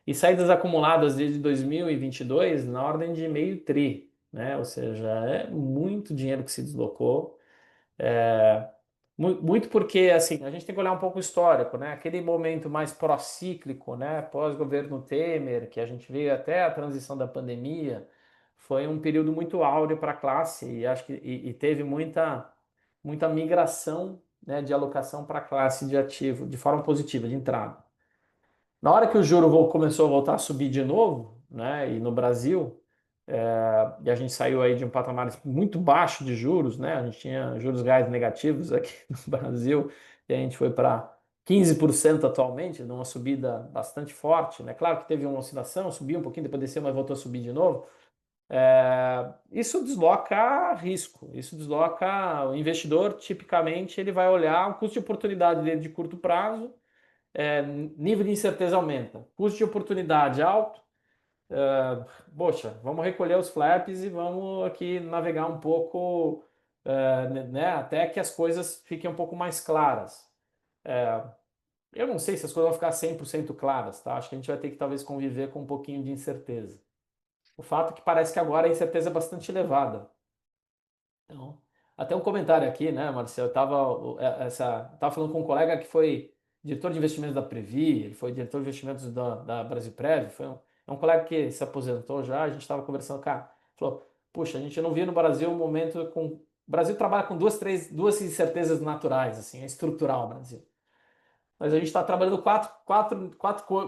E saídas acumuladas desde 2022 na ordem de meio tri, né? Ou seja, é muito dinheiro que se deslocou. É, muito porque, assim, a gente tem que olhar um pouco o histórico, né? Aquele momento mais pró-cíclico, né? Pós-governo Temer, que a gente veio até a transição da pandemia, foi um período muito áureo para a classe e acho que teve muita migração, né, de alocação para a classe de ativo de forma positiva, de entrada. Na hora que o juro começou a voltar a subir de novo, né, e no Brasil, e a gente saiu aí de um patamar muito baixo de juros, né, a gente tinha juros reais negativos aqui no Brasil, e a gente foi para 15% atualmente, numa subida bastante forte, né, claro que teve uma oscilação, subiu um pouquinho, depois desceu, mas voltou a subir de novo. Isso desloca risco, isso desloca o investidor, tipicamente ele vai olhar o custo de oportunidade dele de curto prazo, nível de incerteza aumenta, custo de oportunidade alto, poxa, vamos recolher os flaps e vamos aqui navegar um pouco, né, até que as coisas fiquem um pouco mais claras. Eu não sei se as coisas vão ficar 100% claras, tá? Acho que a gente vai ter que talvez conviver com um pouquinho de incerteza. O fato é que parece que agora a incerteza é bastante elevada. Então, até um comentário aqui, né, Marcelo? Eu tava falando com um colega que foi diretor de investimentos da Previ, ele foi diretor de investimentos da Brasilprev, é um colega que se aposentou já, a gente estava conversando, cara, falou, puxa, a gente não via no Brasil um momento com... O Brasil trabalha com duas incertezas naturais, assim, é estrutural o Brasil. Mas a gente está trabalhando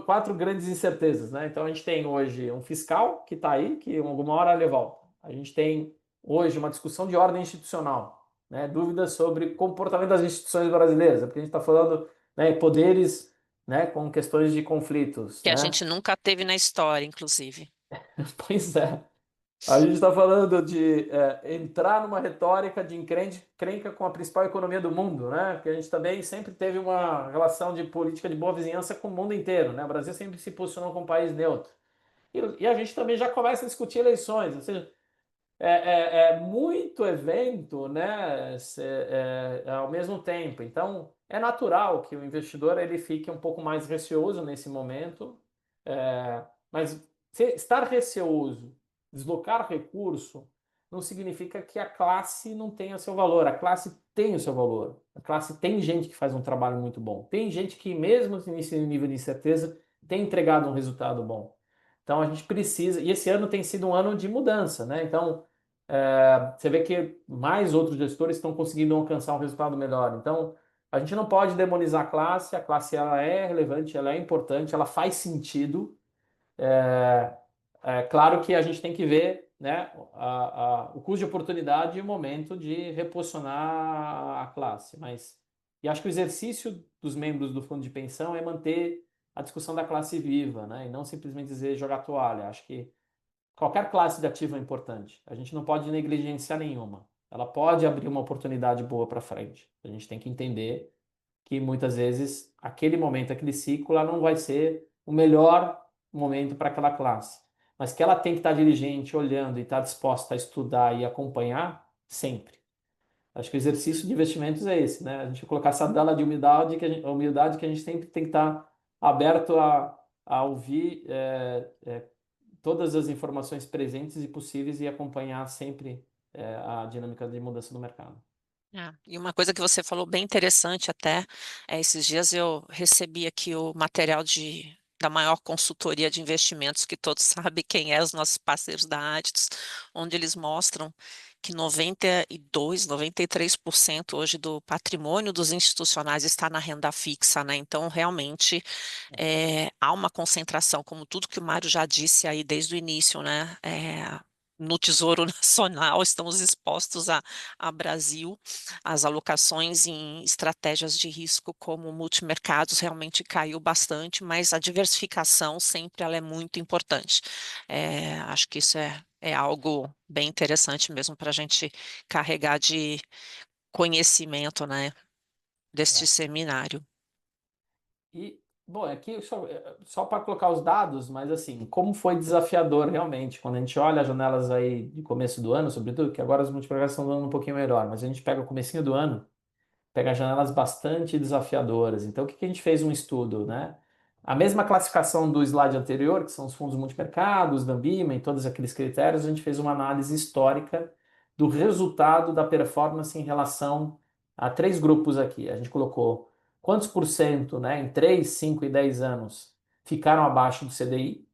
quatro grandes incertezas, né? Então a gente tem hoje um fiscal que está aí, que alguma hora ele volta. A gente tem hoje uma discussão de ordem institucional, né? Dúvidas sobre comportamento das instituições brasileiras, porque a gente está falando, né, poderes, né, com questões de conflitos, Que a né? gente nunca teve na história, inclusive. Pois é. A gente está falando de entrar numa retórica de encrenca com a principal economia do mundo, né? Porque a gente também sempre teve uma relação de política de boa vizinhança com o mundo inteiro, né? O Brasil sempre se posicionou como um país neutro. E a gente também já começa a discutir eleições, ou seja, é muito evento, né, ao mesmo tempo. Então, é natural que o investidor ele fique um pouco mais receoso nesse momento, mas estar receoso, deslocar recurso, não significa que a classe não tenha seu valor. A classe tem o seu valor. A classe tem gente que faz um trabalho muito bom. Tem gente que, mesmo nesse nível de incerteza, tem entregado um resultado bom. Então, a gente precisa. E esse ano tem sido um ano de mudança, né? Então, você vê que mais outros gestores estão conseguindo alcançar um resultado melhor. Então, a gente não pode demonizar a classe ela é relevante, ela é importante, ela faz sentido. Claro que a gente tem que ver, né, o custo de oportunidade e o momento de reposicionar a classe. E acho que o exercício dos membros do fundo de pensão é manter a discussão da classe viva, né, e não simplesmente dizer jogar toalha. Acho que qualquer classe de ativo é importante. A gente não pode negligenciar nenhuma. ela pode abrir uma oportunidade boa para frente. A gente tem que entender que muitas vezes aquele momento, aquele ciclo, ela não vai ser o melhor momento para aquela classe. Mas que ela tem que estar diligente, olhando e estar disposta a estudar e acompanhar sempre. Acho que o exercício de investimentos é esse, né? A gente colocar essa dala de humildade a humildade que a gente sempre tem que estar aberto a ouvir todas as informações presentes e possíveis e acompanhar sempre a dinâmica de mudança do mercado. E uma coisa que você falou bem interessante até, esses dias eu recebi aqui o material da maior consultoria de investimentos que todos sabem quem é, os nossos parceiros da Aditus, onde eles mostram que 92, 93% hoje do patrimônio dos institucionais está na renda fixa, né? Então, realmente, há uma concentração, como tudo que o Mário já disse aí desde o início, né? No Tesouro Nacional, estamos expostos a Brasil, as alocações em estratégias de risco como multimercados realmente caiu bastante, mas a diversificação sempre ela é muito importante. Acho que isso é algo bem interessante mesmo para a gente carregar de conhecimento, né, deste É. seminário. E, bom, aqui só para colocar os dados, mas assim, como foi desafiador realmente, quando a gente olha as janelas aí de começo do ano, sobretudo, que agora as multiplicações estão dando um pouquinho melhor, mas a gente pega o comecinho do ano, pega janelas bastante desafiadoras. Então, o que que a gente fez um estudo, né? A mesma classificação do slide anterior, que são os fundos multimercados, da Ambima e todos aqueles critérios, a gente fez uma análise histórica do resultado da performance em relação a três grupos aqui. A gente colocou quantos por cento, né, em 3, 5 e 10 anos ficaram abaixo do CDI,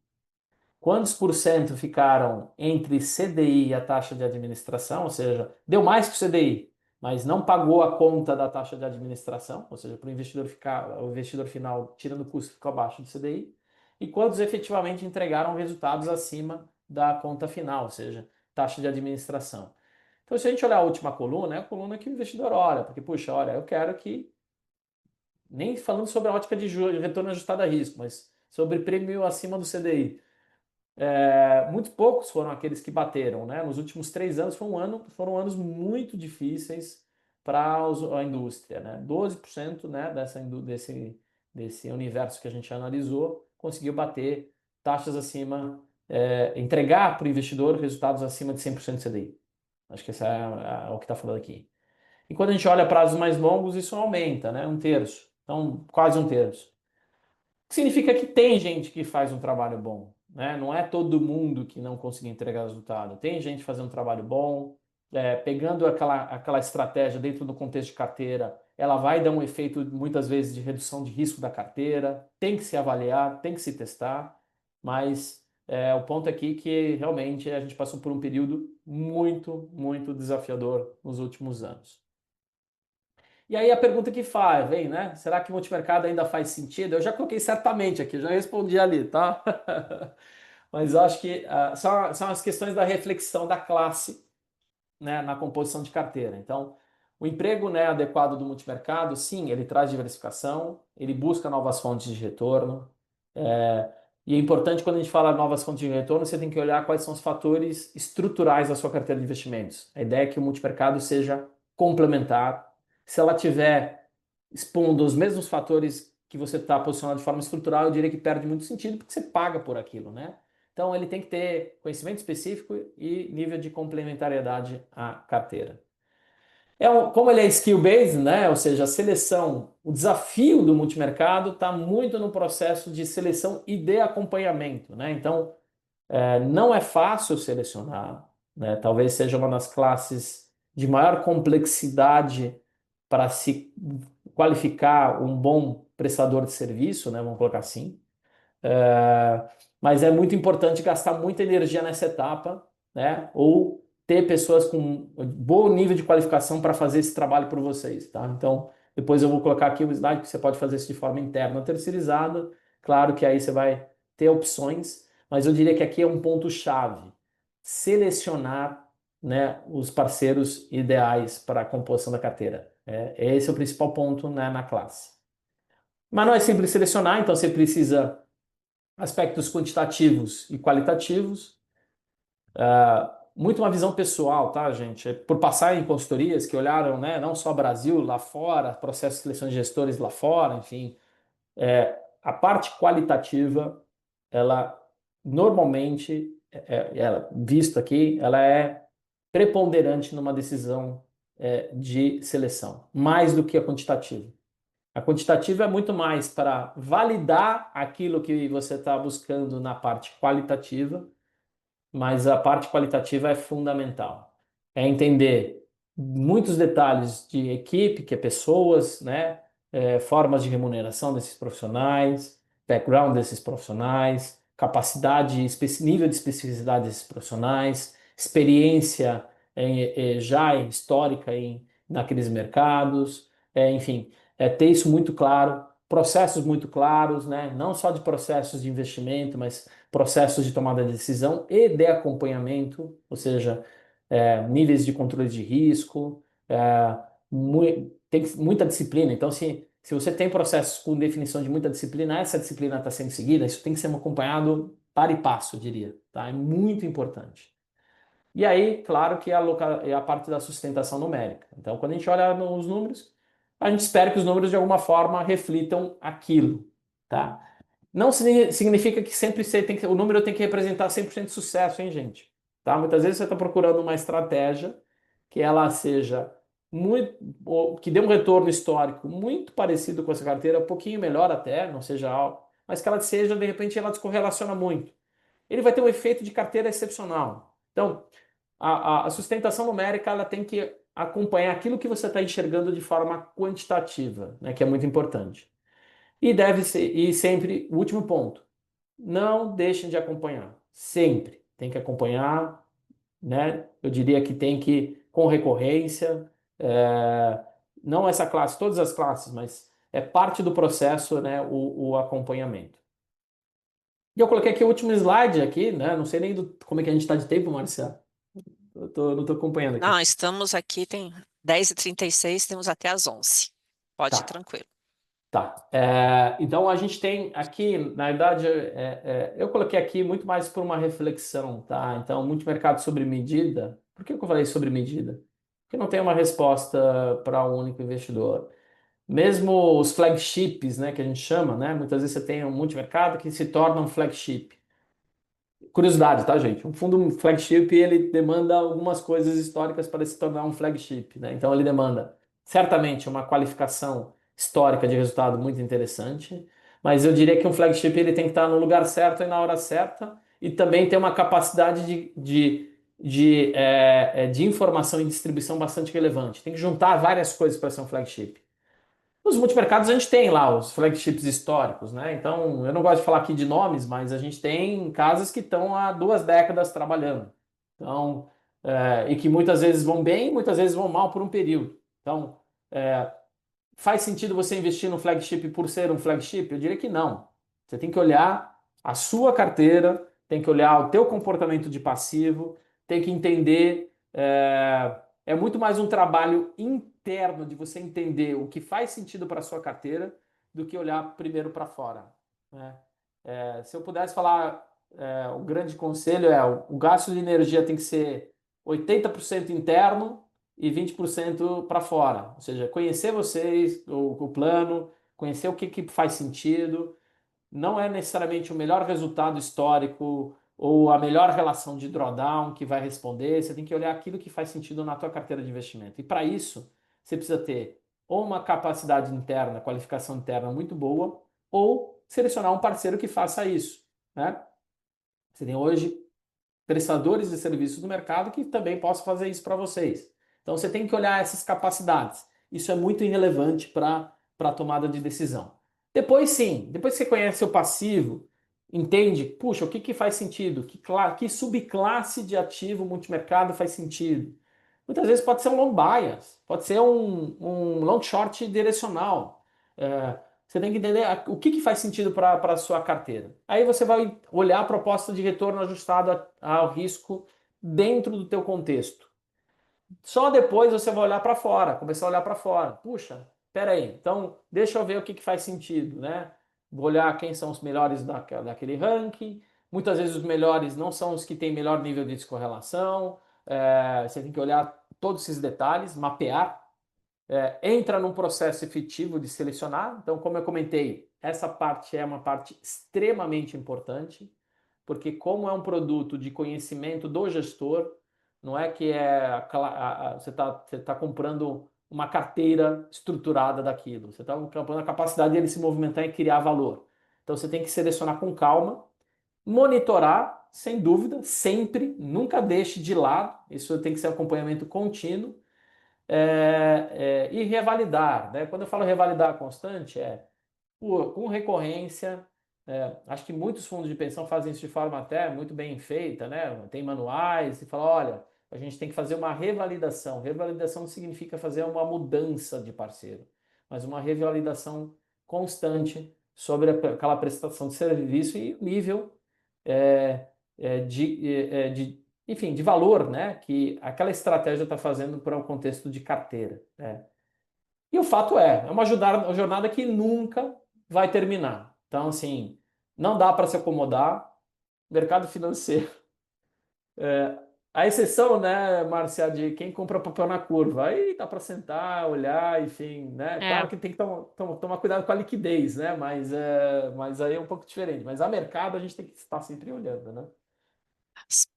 quantos por cento ficaram entre CDI e a taxa de administração, ou seja, deu mais que o CDI, mas não pagou a conta da taxa de administração, ou seja, para o investidor ficar, o investidor final, tirando o custo, ficou abaixo do CDI, e quantos efetivamente entregaram resultados acima da conta final, ou seja, taxa de administração. Então, se a gente olhar a última coluna, é a coluna que o investidor olha, porque, puxa, olha, eu quero que, nem falando sobre a ótica de retorno ajustado a risco, mas sobre prêmio acima do CDI. Muito poucos foram aqueles que bateram, né? Nos últimos 3 anos foram anos muito difíceis para a indústria, né? 12%, né, desse universo que a gente analisou conseguiu bater taxas acima, entregar para o investidor resultados acima de 100% CDI. Acho que esse é o que está falando aqui. E quando a gente olha prazos mais longos, isso aumenta, né? Um terço. Então, quase um terço. Significa que tem gente que faz um trabalho bom, né? Não é todo mundo que não conseguiu entregar resultado. Tem gente fazendo um trabalho bom, pegando aquela estratégia dentro do contexto de carteira, ela vai dar um efeito muitas vezes de redução de risco da carteira. Tem que se avaliar, tem que se testar, mas o ponto aqui é que realmente a gente passou por um período muito, muito desafiador nos últimos anos. E aí a pergunta que faz, vem, né? Será que multimercado ainda faz sentido? Eu já coloquei certamente aqui, já respondi ali, tá? Mas eu acho que são as questões da reflexão da classe, né, na composição de carteira. Então, o emprego, né, adequado do multimercado, sim, ele traz diversificação, ele busca novas fontes de retorno. é, e é importante quando a gente fala novas fontes de retorno, você tem que olhar quais são os fatores estruturais da sua carteira de investimentos. A ideia é que o multimercado seja complementar. Se ela tiver expondo os mesmos fatores que você está posicionado de forma estrutural, eu diria que perde muito sentido, porque você paga por aquilo, né? Então ele tem que ter conhecimento específico e nível de complementariedade à carteira. Como ele é skill-based, né? Ou seja, a seleção, o desafio do multimercado está muito no processo de seleção e de acompanhamento, né? Então, não é fácil selecionar, né? Talvez seja uma das classes de maior complexidade para se qualificar um bom prestador de serviço, né? Vamos colocar assim. É, mas é muito importante gastar muita energia nessa etapa, né? Ou ter pessoas com um bom nível de qualificação para fazer esse trabalho por vocês, tá? Então, depois eu vou colocar aqui o slide que você pode fazer isso de forma interna ou terceirizada. Claro que aí você vai ter opções, mas eu diria que aqui é um ponto-chave. Selecionar, né, os parceiros ideais para a composição da carteira. Esse é o principal ponto, né, na classe. Mas não é simples selecionar, então você precisa aspectos quantitativos e qualitativos. muito uma visão pessoal, tá, gente? Por passar em consultorias que olharam, né, não só Brasil, lá fora, processo de seleção de gestores lá fora, enfim, a parte qualitativa, ela normalmente, ela, visto aqui, ela é preponderante numa decisão de seleção, mais do que a quantitativa. A quantitativa é muito mais para validar aquilo que você está buscando na parte qualitativa, mas a parte qualitativa é fundamental. É entender muitos detalhes de equipe, que é pessoas, né? Formas de remuneração desses profissionais, background desses profissionais, capacidade, nível de especificidade desses profissionais, experiência já histórica naqueles mercados, enfim, ter isso muito claro, processos muito claros, né? Não só de processos de investimento, mas processos de tomada de decisão e de acompanhamento, ou seja, níveis de controle de risco, tem muita disciplina. Então, se você tem processos com definição de muita disciplina, essa disciplina está sendo seguida, isso tem que ser acompanhado para e passo, eu diria. Tá? É muito importante. E aí, claro que é a parte da sustentação numérica. Então, quando a gente olha nos números, a gente espera que os números de alguma forma reflitam aquilo. Tá? Não significa que sempre o número tem que representar 100% de sucesso, hein, gente? Tá? Muitas vezes você está procurando uma estratégia que ela seja muito, que dê um retorno histórico muito parecido com essa carteira, um pouquinho melhor até, não seja algo, mas que ela seja, de repente, ela descorrelaciona muito. Ele vai ter um efeito de carteira excepcional. Então, a sustentação numérica ela tem que acompanhar aquilo que você está enxergando de forma quantitativa, né, que é muito importante. E deve ser, e sempre, o último ponto, não deixem de acompanhar. Sempre tem que acompanhar, né? Eu diria que tem que, com recorrência, não essa classe, todas as classes, mas é parte do processo, né? O acompanhamento. E eu coloquei aqui o último slide aqui, né? Não sei nem como é que a gente está de tempo, Marcia. Não estou acompanhando aqui. Não, estamos aqui, tem 10h36, temos até às 11. Pode ir Tá. tranquilo. Tá. Então a gente tem aqui, na verdade, eu coloquei aqui muito mais por uma reflexão, tá? Então, muito mercado sobre medida. Por que eu falei sobre medida? Porque não tem uma resposta para um único investidor. Mesmo os flagships, né, que a gente chama, né? Muitas vezes você tem um multimercado que se torna um flagship. Curiosidade, tá, gente? Um fundo flagship, ele demanda algumas coisas históricas para se tornar um flagship, né? Então ele demanda certamente uma qualificação histórica de resultado muito interessante, mas eu diria que um flagship ele tem que estar no lugar certo e na hora certa e também ter uma capacidade de informação e distribuição bastante relevante. Tem que juntar várias coisas para ser um flagship. Nos multimercados a gente tem lá os flagships históricos, né? Então, eu não gosto de falar aqui de nomes, mas a gente tem casas que estão há 2 décadas trabalhando. Então, e que muitas vezes vão bem, muitas vezes vão mal por um período. Então, faz sentido você investir no flagship por ser um flagship? Eu diria que não. Você tem que olhar a sua carteira, tem que olhar o teu comportamento de passivo, tem que entender. É muito mais um trabalho interno de você entender o que faz sentido para a sua carteira do que olhar primeiro para fora, né? Se eu pudesse falar, o grande conselho é o gasto de energia tem que ser 80% interno e 20% para fora. Ou seja, conhecer vocês, o plano, conhecer o que faz sentido. Não é necessariamente o melhor resultado histórico ou a melhor relação de drawdown que vai responder. Você tem que olhar aquilo que faz sentido na tua carteira de investimento. E para isso, você precisa ter ou uma capacidade interna, qualificação interna muito boa, ou selecionar um parceiro que faça isso, né? Você tem hoje prestadores de serviços do mercado que também possam fazer isso para vocês. Então você tem que olhar essas capacidades. Isso é muito irrelevante para a tomada de decisão. Depois sim, depois que você conhece o passivo, entende, puxa, o que faz sentido? Que subclasse de ativo multimercado faz sentido? Muitas vezes pode ser um long bias, pode ser um long short direcional. Você tem que entender o que faz sentido para a sua carteira. Aí você vai olhar a proposta de retorno ajustada ao risco dentro do teu contexto. Só depois você vai olhar para fora, começar a olhar para fora. Puxa, peraí, então deixa eu ver o que faz sentido, né? Vou olhar quem são os melhores daquele ranking. Muitas vezes os melhores não são os que têm melhor nível de descorrelação. Você tem que olhar todos esses detalhes, mapear, entra num processo efetivo de selecionar. Então, como eu comentei, essa parte é uma parte extremamente importante, porque como é um produto de conhecimento do gestor, não é que você tá comprando uma carteira estruturada daquilo, você está comprando a capacidade dele se movimentar e criar valor. Então você tem que selecionar com calma, monitorar, sem dúvida, sempre, nunca deixe de lado, isso tem que ser um acompanhamento contínuo, e revalidar, né? Quando eu falo revalidar constante, com recorrência. Acho que muitos fundos de pensão fazem isso de forma até muito bem feita, né? Tem manuais e fala, olha, a gente tem que fazer uma revalidação. Revalidação não significa fazer uma mudança de parceiro, mas uma revalidação constante sobre aquela prestação de serviço e o nível é, enfim, de valor, né? Que aquela estratégia está fazendo para um contexto de carteira, né? E o fato é uma jornada que nunca vai terminar. Então, assim, não dá para se acomodar. Mercado financeiro. A exceção, né, Márcia, de quem compra papel na curva. Aí dá para sentar, olhar, enfim, né? É, Claro que tem que tomar cuidado com a liquidez, né? Mas aí é um pouco diferente. Mas a mercado a gente tem que estar sempre olhando, né?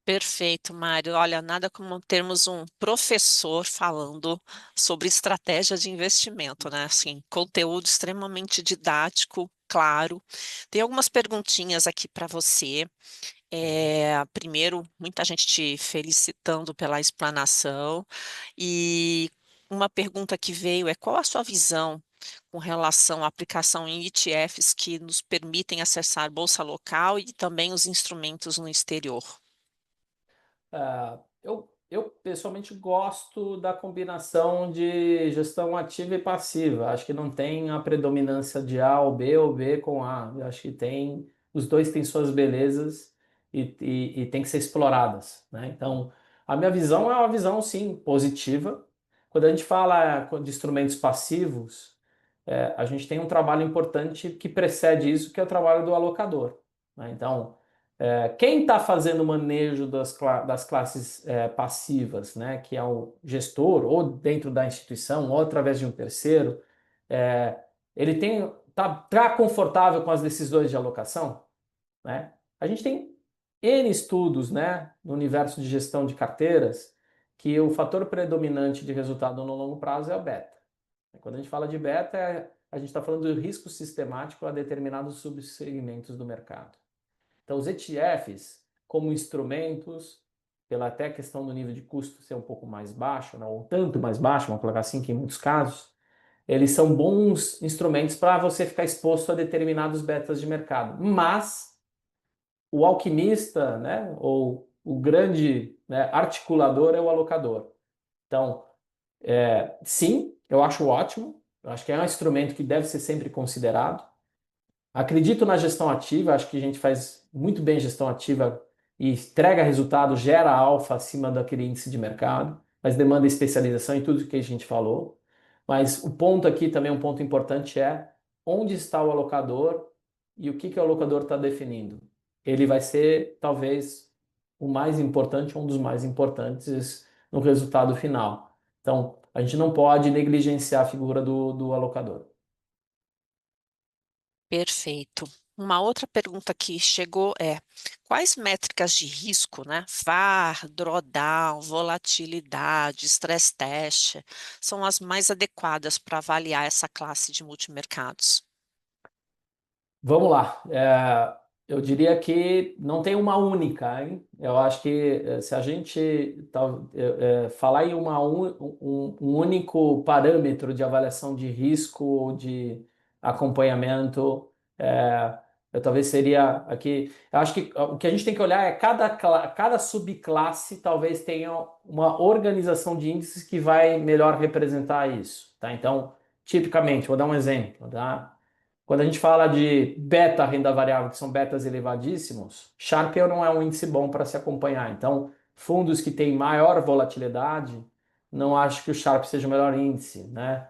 perfeito, Mário. Olha, nada como termos um professor falando sobre estratégia de investimento, né? Assim, conteúdo extremamente didático, claro. Tem algumas perguntinhas aqui para você. Primeiro, muita gente te felicitando pela explanação. E uma pergunta que veio é: qual a sua visão com relação à aplicação em ETFs que nos permitem acessar bolsa local e também os instrumentos no exterior? Eu pessoalmente gosto da combinação de gestão ativa e passiva. Acho que não tem a predominância de A ou B com A. Eu acho que os dois têm suas belezas e tem que ser exploradas, né? Então, a minha visão é uma visão, sim, positiva. Quando a gente fala de instrumentos passivos, a gente tem um trabalho importante que precede isso, que é o trabalho do alocador, né? Então, quem está fazendo o manejo das classes passivas, né, que é o gestor, ou dentro da instituição, ou através de um terceiro, é, ele tá confortável com as decisões de alocação, né? A gente tem N estudos, né, no universo de gestão de carteiras que o fator predominante de resultado no longo prazo é o beta. Quando a gente fala de beta, a gente está falando de risco sistemático a determinados subsegmentos do mercado. Então, os ETFs, como instrumentos, pela até questão do nível de custo ser um pouco mais baixo, não, ou tanto mais baixo, vamos colocar assim, que em muitos casos, eles são bons instrumentos para você ficar exposto a determinados betas de mercado. Mas o alquimista, né, ou o grande, né, articulador é o alocador. Então, sim, eu acho ótimo, eu acho que é um instrumento que deve ser sempre considerado. Acredito na gestão ativa, acho que a gente faz muito bem gestão ativa e entrega resultado, gera alfa acima daquele índice de mercado, mas demanda especialização em tudo que a gente falou. Mas o ponto aqui também, um ponto importante é onde está o alocador e o que o alocador está definindo. Ele vai ser talvez o mais importante, um dos mais importantes no resultado final. Então, a gente não pode negligenciar a figura do alocador. Perfeito. Uma outra pergunta que chegou é: quais métricas de risco, né? VaR, drawdown, volatilidade, stress test, são as mais adequadas para avaliar essa classe de multimercados? Vamos lá. Eu diria que não tem uma única, hein? Eu acho que se a gente falar em um único parâmetro de avaliação de risco ou de acompanhamento, eu talvez seria aqui. Eu acho que o que a gente tem que olhar é cada subclasse talvez tenha uma organização de índices que vai melhor representar isso, tá? Então, tipicamente, vou dar um exemplo, tá? Quando a gente fala de beta renda variável, que são betas elevadíssimos, Sharpe não é um índice bom para se acompanhar. Então, fundos que têm maior volatilidade, não acho que o Sharpe seja o melhor índice, né?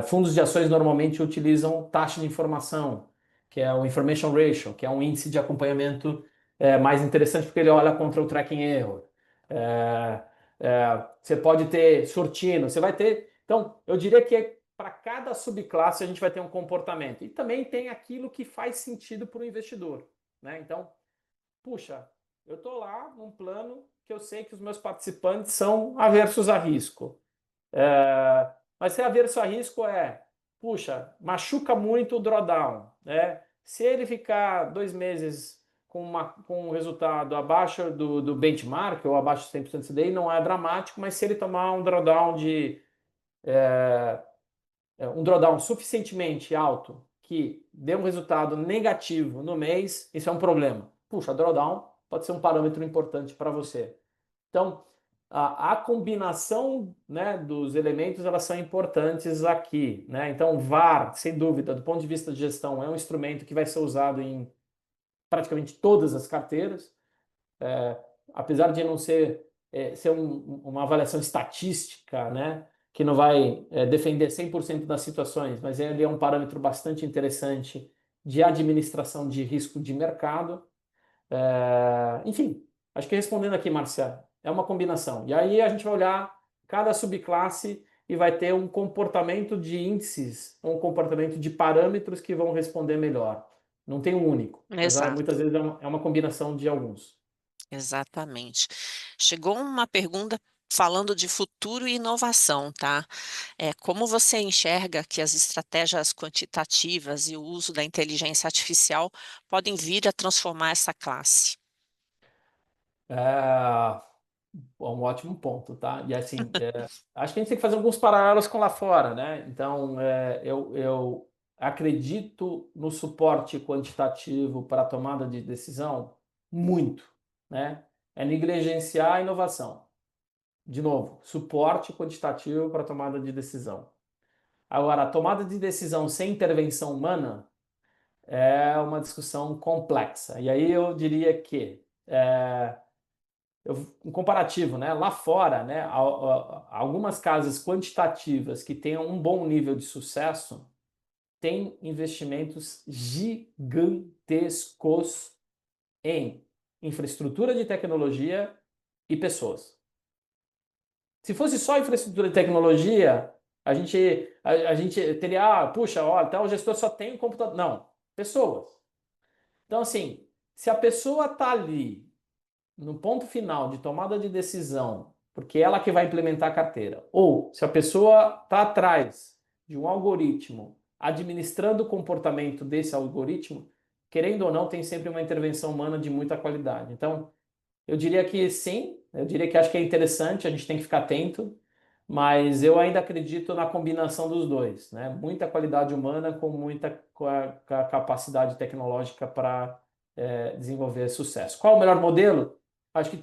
Fundos de ações normalmente utilizam taxa de informação, que é o Information Ratio, que é um índice de acompanhamento mais interessante porque ele olha contra o tracking error. É, Você pode ter surtino, você vai ter. Então, eu diria que para cada subclasse a gente vai ter um comportamento. E também tem aquilo que faz sentido para o investidor, né? Então, puxa, eu estou lá num plano que eu sei que os meus participantes são aversos a risco. Mas ser averso a risco puxa, machuca muito o drawdown, né? Se ele ficar 2 meses com um resultado abaixo do benchmark ou abaixo de 100% CDI, não é dramático, mas se ele tomar um drawdown um drawdown suficientemente alto que dê um resultado negativo no mês, isso é um problema. Puxa, drawdown pode ser um parâmetro importante para você. Então, a combinação, né, dos elementos elas são importantes aqui, né? Então, VaR, sem dúvida, do ponto de vista de gestão, é um instrumento que vai ser usado em praticamente todas as carteiras, apesar de não ser uma avaliação estatística, né, que não vai defender 100% das situações, mas ele é um parâmetro bastante interessante de administração de risco de mercado. Enfim, acho que respondendo aqui, Marcia, é uma combinação. E aí a gente vai olhar cada subclasse e vai ter um comportamento de índices, um comportamento de parâmetros que vão responder melhor. Não tem um único, mas Exato. muitas vezes é uma combinação de alguns. Exatamente. Chegou uma pergunta falando de futuro e inovação, tá? Como você enxerga que as estratégias quantitativas e o uso da inteligência artificial podem vir a transformar essa classe? É um ótimo ponto, tá? E assim, acho que a gente tem que fazer alguns paralelos com lá fora, né? Então, eu acredito no suporte quantitativo para a tomada de decisão muito, né? É negligenciar a inovação. De novo, suporte quantitativo para a tomada de decisão. Agora, a tomada de decisão sem intervenção humana é uma discussão complexa. E aí eu diria que um comparativo, né? Lá fora, né? Algumas casas quantitativas que tenham um bom nível de sucesso têm investimentos gigantescos em infraestrutura de tecnologia e pessoas. Se fosse só infraestrutura de tecnologia, a gente teria, puxa, ó, até o gestor só tem um computador. Não, pessoas. Então, assim, se a pessoa está ali no ponto final de tomada de decisão, porque ela que vai implementar a carteira, ou se a pessoa está atrás de um algoritmo administrando o comportamento desse algoritmo, querendo ou não, tem sempre uma intervenção humana de muita qualidade. Então, eu diria que sim, eu diria que acho que é interessante, a gente tem que ficar atento, mas eu ainda acredito na combinação dos dois, né? Muita qualidade humana com muita capacidade tecnológica para desenvolver sucesso. Qual o melhor modelo? Acho que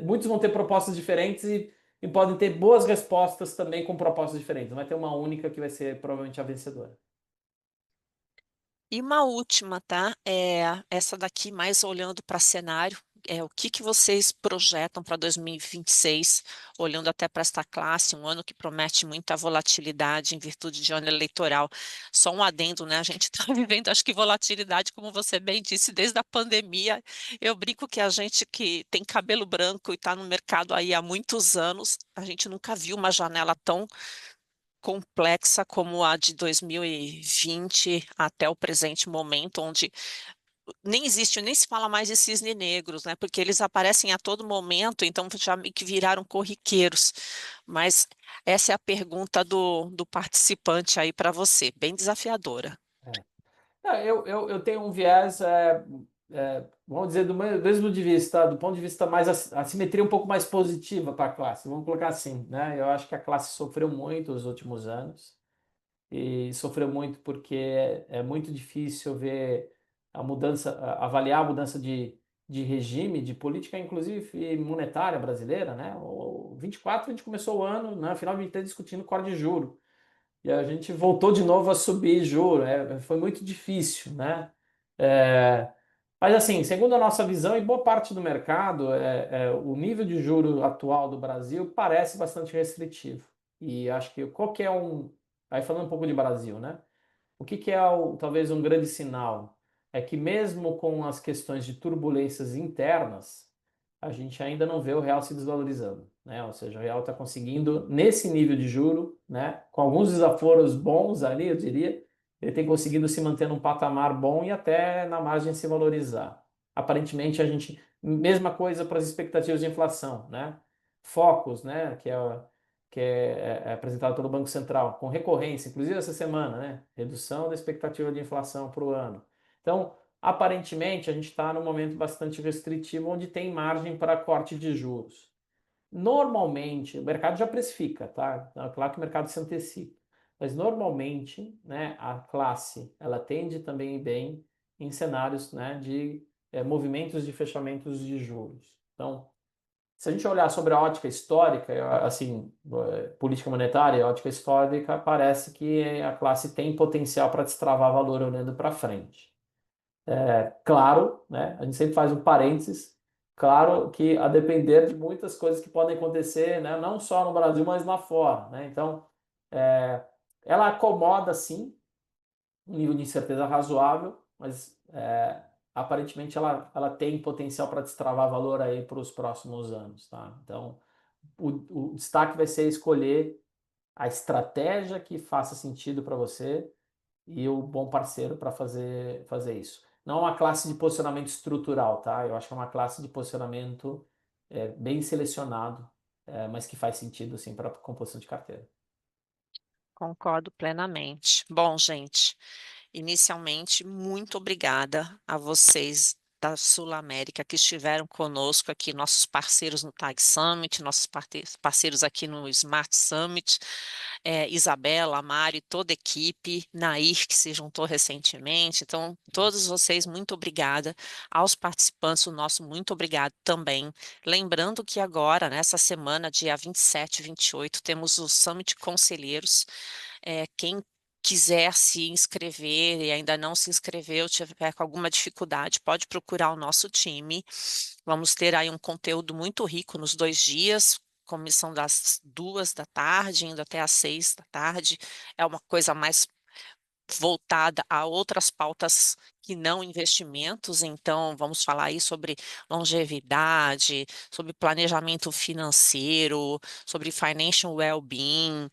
muitos vão ter propostas diferentes e podem ter boas respostas também com propostas diferentes. Não vai ter uma única que vai ser provavelmente a vencedora. E uma última, tá? Essa daqui, mais olhando para cenário, o que que vocês projetam para 2026, olhando até para esta classe, um ano que promete muita volatilidade em virtude de ano eleitoral. Só um adendo, né? A gente está vivendo, acho que volatilidade, como você bem disse, desde a pandemia. Eu brinco que a gente que tem cabelo branco e está no mercado aí há muitos anos, a gente nunca viu uma janela tão complexa como a de 2020 até o presente momento, onde nem existe, nem se fala mais de cisne negros, né? Porque eles aparecem a todo momento, então já meio que viraram corriqueiros. Mas essa é a pergunta do participante aí para você, bem desafiadora. Eu tenho um viés, vamos dizer, do mesmo de vista, do ponto de vista mais a simetria um pouco mais positiva para a classe, vamos colocar assim, né? Eu acho que a classe sofreu muito nos últimos anos e sofreu muito porque é muito difícil ver a mudança, avaliar a mudança de regime, de política, inclusive monetária brasileira, né? O 24 a gente começou o ano, né? Final de 23 discutindo corte de juro. E a gente voltou de novo a subir juro. Foi muito difícil, né? É, mas assim, segundo a nossa visão e boa parte do mercado, o nível de juro atual do Brasil parece bastante restritivo. E acho que qualquer um, aí falando um pouco de Brasil, né? O que é talvez um grande sinal? É que mesmo com as questões de turbulências internas, a gente ainda não vê o real se desvalorizando, né? Ou seja, o real está conseguindo, nesse nível de juro, né, com alguns desaforos bons ali, eu diria, ele tem conseguido se manter num patamar bom e até na margem se valorizar. Aparentemente, a gente, mesma coisa para as expectativas de inflação, né? Focus, né, que é apresentado pelo Banco Central, com recorrência, inclusive essa semana, né? Redução da expectativa de inflação para o ano. Então, aparentemente, a gente está num momento bastante restritivo, onde tem margem para corte de juros. Normalmente, o mercado já precifica, tá? É claro que o mercado se antecipa. Mas normalmente, né, a classe ela tende também bem em cenários, né, de movimentos de fechamentos de juros. Então, se a gente olhar sobre a ótica histórica, assim, política monetária, a ótica histórica, parece que a classe tem potencial para destravar valor olhando para frente. Claro, né? A gente sempre faz um parênteses. Claro que a depender de muitas coisas que podem acontecer, né? Não só no Brasil, mas lá fora, né? Então, é, ela acomoda, sim, um nível de incerteza razoável, mas aparentemente ela tem potencial para destravar valor aí para os próximos anos, tá? Então, o destaque vai ser escolher a estratégia que faça sentido para você e o bom parceiro para fazer isso. Não é uma classe de posicionamento estrutural, tá? Eu acho que é uma classe de posicionamento bem selecionado, mas que faz sentido, assim, para a composição de carteira. Concordo plenamente. Bom, gente, inicialmente, muito obrigada a vocês da Sul América que estiveram conosco aqui, nossos parceiros no Tag Summit, nossos parceiros aqui no Smart Summit, Isabela, Mário, toda a equipe, Nair, que se juntou recentemente. Então, todos vocês, muito obrigada. Aos participantes, o nosso muito obrigado também. Lembrando que agora, nessa semana, dia 27 e 28, temos o Summit Conselheiros. Quem quiser se inscrever e ainda não se inscreveu, tiver com alguma dificuldade, pode procurar o nosso time. Vamos ter aí um conteúdo muito rico nos 2 dias, comissão das 2 da tarde, indo até às 6 da tarde. É uma coisa mais voltada a outras pautas que não investimentos, então vamos falar aí sobre longevidade, sobre planejamento financeiro, sobre financial well-being,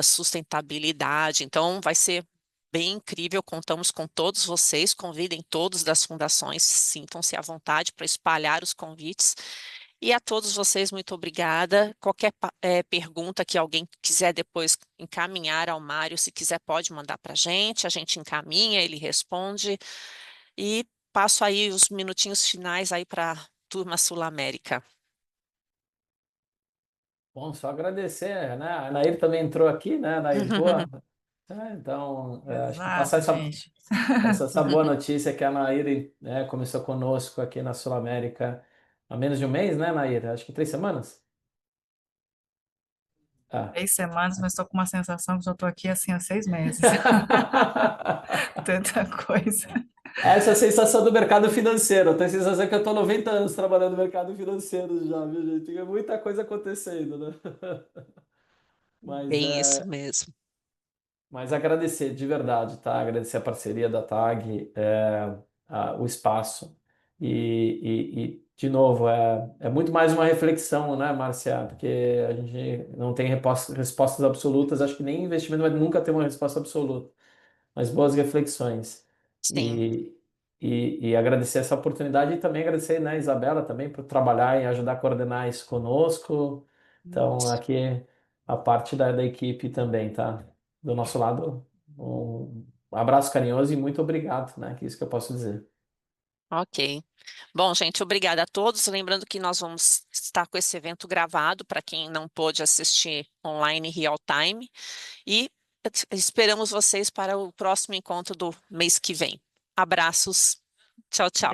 sustentabilidade. Então vai ser bem incrível, contamos com todos vocês, convidem todos das fundações, sintam-se à vontade para espalhar os convites. E a todos vocês, muito obrigada. Qualquer pergunta que alguém quiser depois encaminhar ao Mário, se quiser, pode mandar para a gente encaminha, ele responde. E passo aí os minutinhos finais aí para a turma Sul-América. Bom, só agradecer, né? A Nair também entrou aqui, né, Nair? Boa. Então, acho que passar Exato, essa, gente. essa, essa boa notícia que a Nair, né, começou conosco aqui na Sul América há menos de um mês, né, Nair? Acho que 3 semanas. Ah. 3 semanas, mas estou com uma sensação que já estou aqui assim há 6 meses. Tanta coisa. Essa é a sensação do mercado financeiro. Eu tenho a sensação que eu estou 90 anos trabalhando no mercado financeiro já, viu, gente? Tem muita coisa acontecendo, né? Mas Bem isso é, mesmo. mas agradecer de verdade, tá? Agradecer a parceria da TAG, o espaço. De novo, é muito mais uma reflexão, né, Marcia? Porque a gente não tem respostas absolutas. Acho que nem investimento vai nunca ter uma resposta absoluta, mas boas reflexões. Sim. E, e agradecer essa oportunidade e também agradecer, né, Isabela, também por trabalhar e ajudar a coordenar isso conosco. Então, aqui a parte da equipe também, tá? Do nosso lado, um abraço carinhoso e muito obrigado, né? Que é isso que eu posso dizer. Ok. Bom, gente, obrigada a todos. Lembrando que nós vamos estar com esse evento gravado para quem não pôde assistir online real time. E esperamos vocês para o próximo encontro do mês que vem. Abraços. Tchau, tchau.